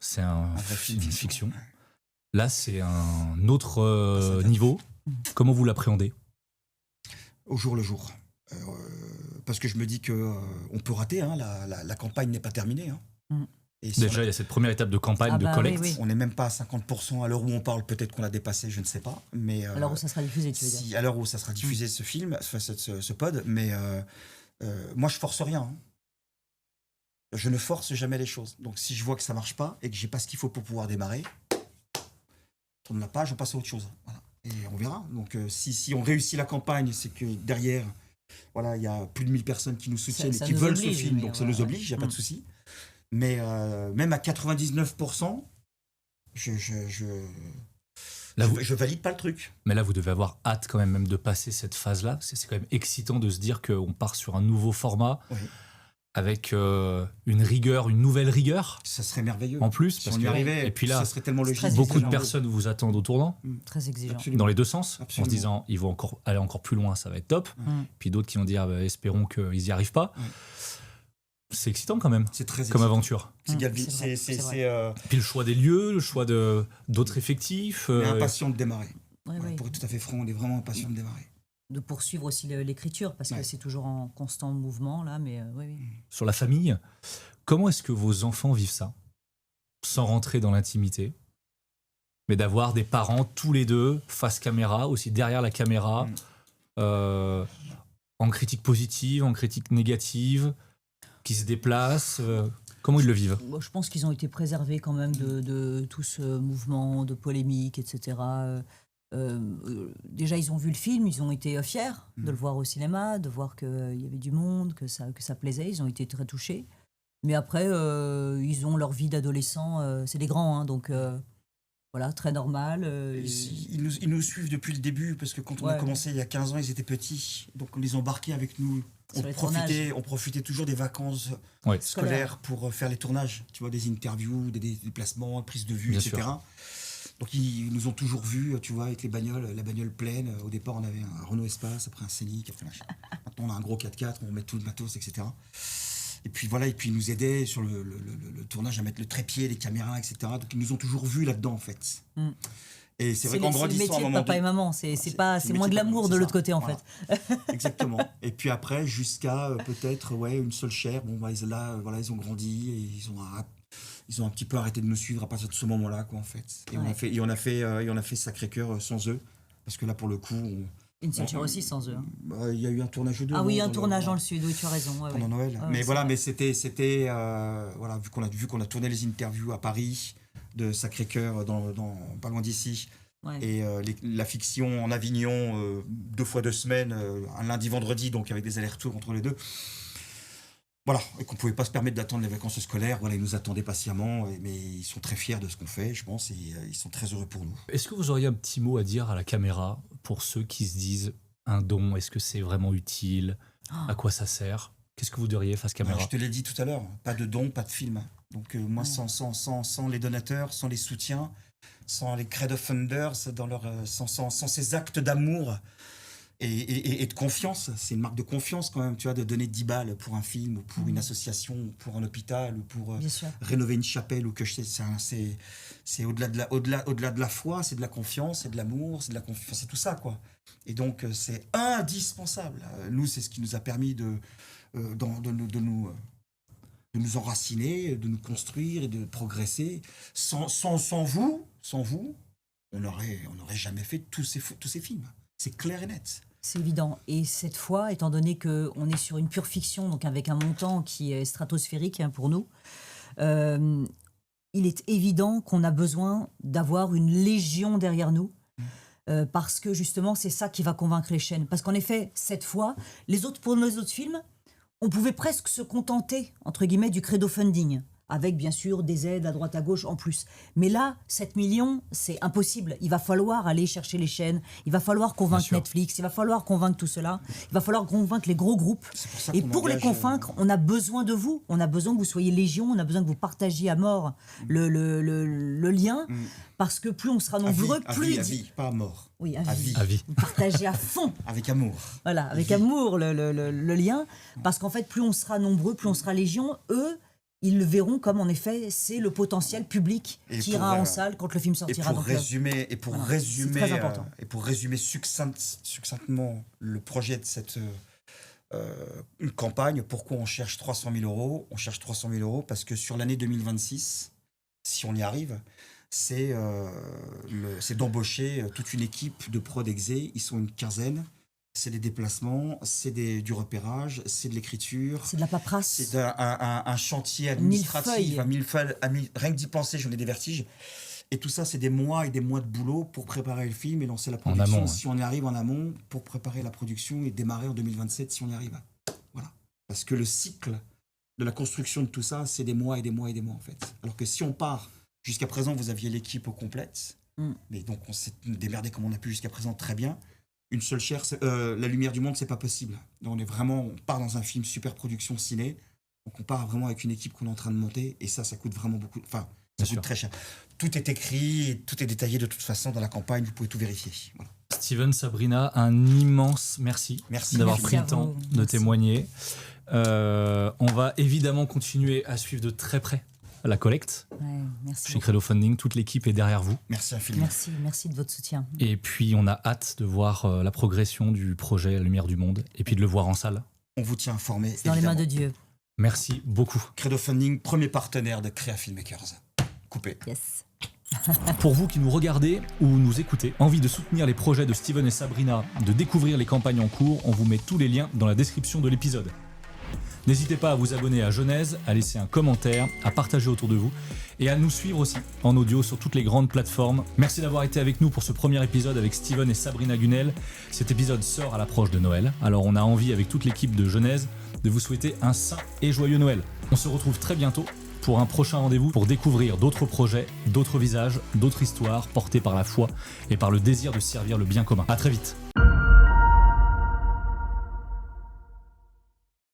c'est un film fiction. Ouais. Là, c'est un autre niveau. Comment vous l'appréhendez ? Au jour le jour. Parce que je me dis qu'on peut rater, la campagne n'est pas terminée. Et déjà, il y a cette première étape de campagne, de collecte. Oui. On n'est même pas à 50%. À l'heure où on parle, peut-être qu'on l'a dépassé, je ne sais pas. Mais, à l'heure où ça sera diffusé, tu veux dire. À l'heure où ça sera diffusé, ce film, ce pod. Mais moi, je force rien. Je ne force jamais les choses. Donc, si je vois que ça ne marche pas et que je n'ai pas ce qu'il faut pour pouvoir démarrer, on tourne la page, on passe à autre chose. Voilà. Et on verra. Donc, si on réussit la campagne, c'est que derrière, il y a plus de 1000 personnes qui nous soutiennent et qui veulent ce film. Donc, ça nous oblige, il n'y a pas de souci. Mais même à 99%, je valide pas le truc. Mais là, vous devez avoir hâte quand même de passer cette phase-là. C'est quand même excitant de se dire qu'on part sur un nouveau format, avec une rigueur, une nouvelle rigueur. Ça serait merveilleux. En plus, si on y arrivait, et puis là, ça serait tellement logique. Beaucoup de personnes vous attendent au tournant. Très exigeant. Absolument. Dans les deux sens, en se disant ils vont aller encore plus loin, ça va être top. Puis d'autres qui vont dire espérons qu'ils n'y arrivent pas. C'est excitant quand même, C'est très comme excitant. aventure. C'est galvi- c'est vrai, c'est- c'est vrai. c'est, euh, Et puis le choix des lieux, le choix d'autres effectifs. on est impatient de démarrer. Ouais, Voilà, ouais. pour être tout à fait franc, on est vraiment impatient de démarrer. De poursuivre aussi l'écriture, parce Ouais. que c'est toujours en constant mouvement, là, mais oui, oui. Sur la famille, comment est-ce que vos enfants vivent ça? Sans rentrer dans l'intimité, mais d'avoir des parents tous les deux face caméra, aussi derrière la caméra, en critique positive, en critique négative, qui se déplacent. Comment ils le vivent? Moi, je pense qu'ils ont été préservés quand même de tout ce mouvement de polémique, etc. Déjà, ils ont vu le film, ils ont été fiers de le voir au cinéma, de voir qu'il y avait du monde, que ça plaisait. Ils ont été très touchés. Mais après, ils ont leur vie d'adolescent. C'est des grands, hein, donc voilà, très normal. Ils nous suivent depuis le début, parce que quand on a Ouais. commencé il y a 15 ans, ils étaient petits. Donc on les embarquait avec nous. Sur les tournages. On profitait toujours des vacances Ouais. scolaires pour faire les tournages. Tu vois, des interviews, des déplacements, prises de vue, Bien etc. sûr. Donc ils nous ont toujours vus, tu vois, avec les bagnoles, la bagnole pleine. Au départ, on avait un Renault Espace, après un Scénic. Enfin, maintenant, on a un gros 4x4, on met tout le matos, etc. Et puis voilà, et puis ils nous aidaient sur le tournage à mettre le trépied, les caméras, etc. Donc ils nous ont toujours vus là-dedans, en fait. Mm. Et c'est vrai qu'en le grandissant, à métier un de moment papa et donné- maman, c'est le moins métier glamour c'est de l'autre ça, côté, en voilà. fait. Exactement. Et puis après, jusqu'à peut-être une seule chair. Bon, bah, là, voilà, ils ont grandi et ils ont un petit peu arrêté de nous suivre à partir de ce moment-là, quoi, en fait. Et Ouais. on a fait Sacré-Cœur sans eux, parce que là, pour le coup, Une seule chair aussi sans eux. Hein. il y a eu un tournage de Ah oui, un dans tournage dans le sud, oui, tu as raison. Ouais, pendant ouais. Noël. Ouais, Mais c'est voilà, vrai. mais c'était voilà, vu qu'on a tourné les interviews à Paris de Sacré-Cœur pas loin d'ici. Ouais. Et la fiction en Avignon, 2 fois 2 semaines, un lundi, vendredi, donc avec des allers-retours entre les deux. Voilà, et qu'on ne pouvait pas se permettre d'attendre les vacances scolaires. Voilà, ils nous attendaient patiemment, mais ils sont très fiers de ce qu'on fait, je pense, et ils sont très heureux pour nous. Est-ce que vous auriez un petit mot à dire à la caméra pour ceux qui se disent un don, est-ce que c'est vraiment utile? À quoi ça sert? Qu'est-ce que vous diriez face caméra? Je te l'ai dit tout à l'heure, pas de dons, pas de films. Donc moi, sans les donateurs, sans les soutiens, sans les crowdfunders, sans ces actes d'amour et de confiance, c'est une marque de confiance quand même, tu vois, de donner 10 balles pour un film, ou pour une association, ou pour un hôpital, ou pour Bien sûr. rénover une chapelle, ou que je sais, c'est au-delà de la foi, c'est de la confiance, c'est de l'amour, c'est de la confiance, c'est tout ça, quoi. Et donc c'est indispensable. Nous, c'est ce qui nous a permis de nous enraciner, de nous construire et de progresser. Sans vous, on n'aurait jamais fait tous ces films. C'est clair et net. C'est évident. Et cette fois, étant donné qu'on est sur une pure fiction, donc avec un montant qui est stratosphérique, hein, pour nous, il est évident qu'on a besoin d'avoir une légion derrière nous. Parce que justement, c'est ça qui va convaincre les chaînes. Parce qu'en effet, cette fois, pour nos autres films, on pouvait presque se contenter, entre guillemets, du credo funding, avec bien sûr des aides à droite à gauche en plus. Mais là, 7 millions, c'est impossible. Il va falloir aller chercher les chaînes, il va falloir convaincre Netflix, il va falloir convaincre tout cela, il va falloir convaincre les gros groupes. Et pour les convaincre, on a besoin de vous, on a besoin que vous soyez légion, on a besoin que vous partagiez à mort le lien, parce que plus on sera nombreux, plus... À vie, pas à mort. Oui, à vie. À vie. Vous partagez à fond. Avec amour. Voilà, avec amour le lien, parce qu'en fait, plus on sera nombreux, plus on sera légion, eux, ils le verront comme en effet, c'est le potentiel public qui ira en salle quand le film sortira. Et pour résumer succinctement le projet de cette une campagne, pourquoi on cherche 300 000 euros? On cherche 300 000 euros parce que sur l'année 2026, si on y arrive, c'est d'embaucher toute une équipe de prod exé. Ils sont une quinzaine. C'est des déplacements, c'est du repérage, c'est de l'écriture. C'est de la paperasse. C'est un chantier administratif. Rien que d'y penser, j'en ai des vertiges. Et tout ça, c'est des mois et des mois de boulot pour préparer le film et lancer la production. En amont, si on y arrive en amont, pour préparer la production et démarrer en 2027 si on y arrive. Voilà. Parce que le cycle de la construction de tout ça, c'est des mois et des mois et des mois en fait. Alors que si on part, jusqu'à présent, vous aviez l'équipe au complète. Mais donc on s'est démerdé comme on a pu jusqu'à présent très bien. Une seule chair, la lumière du monde, c'est pas possible. Donc on part dans un film super production ciné. Donc on part vraiment avec une équipe qu'on est en train de monter et ça coûte vraiment beaucoup. Enfin, ça coûte très cher. Tout est écrit, tout est détaillé de toute façon dans la campagne. Vous pouvez tout vérifier. Voilà. Steven, Sabrina, un immense merci, d'avoir pris le temps de témoigner. On va évidemment continuer à suivre de très près la collecte. Ouais, merci. Chez Credo Funding, toute l'équipe est derrière vous. Merci infiniment. Merci de votre soutien. Et puis on a hâte de voir la progression du projet La Lumière du Monde et puis de le voir en salle. On vous tient informé. C'est dans les mains de Dieu. Merci beaucoup. Credo Funding, premier partenaire de Créa Filmmakers. Coupé. Yes. Pour vous qui nous regardez ou nous écoutez, envie de soutenir les projets de Steven et Sabrina, de découvrir les campagnes en cours, on vous met tous les liens dans la description de l'épisode. N'hésitez pas à vous abonner à Genèse, à laisser un commentaire, à partager autour de vous et à nous suivre aussi en audio sur toutes les grandes plateformes. Merci d'avoir été avec nous pour ce premier épisode avec Steven et Sabrina Gunel. Cet épisode sort à l'approche de Noël, alors on a envie avec toute l'équipe de Genèse de vous souhaiter un saint et joyeux Noël. On se retrouve très bientôt pour un prochain rendez-vous pour découvrir d'autres projets, d'autres visages, d'autres histoires portées par la foi et par le désir de servir le bien commun. À très vite.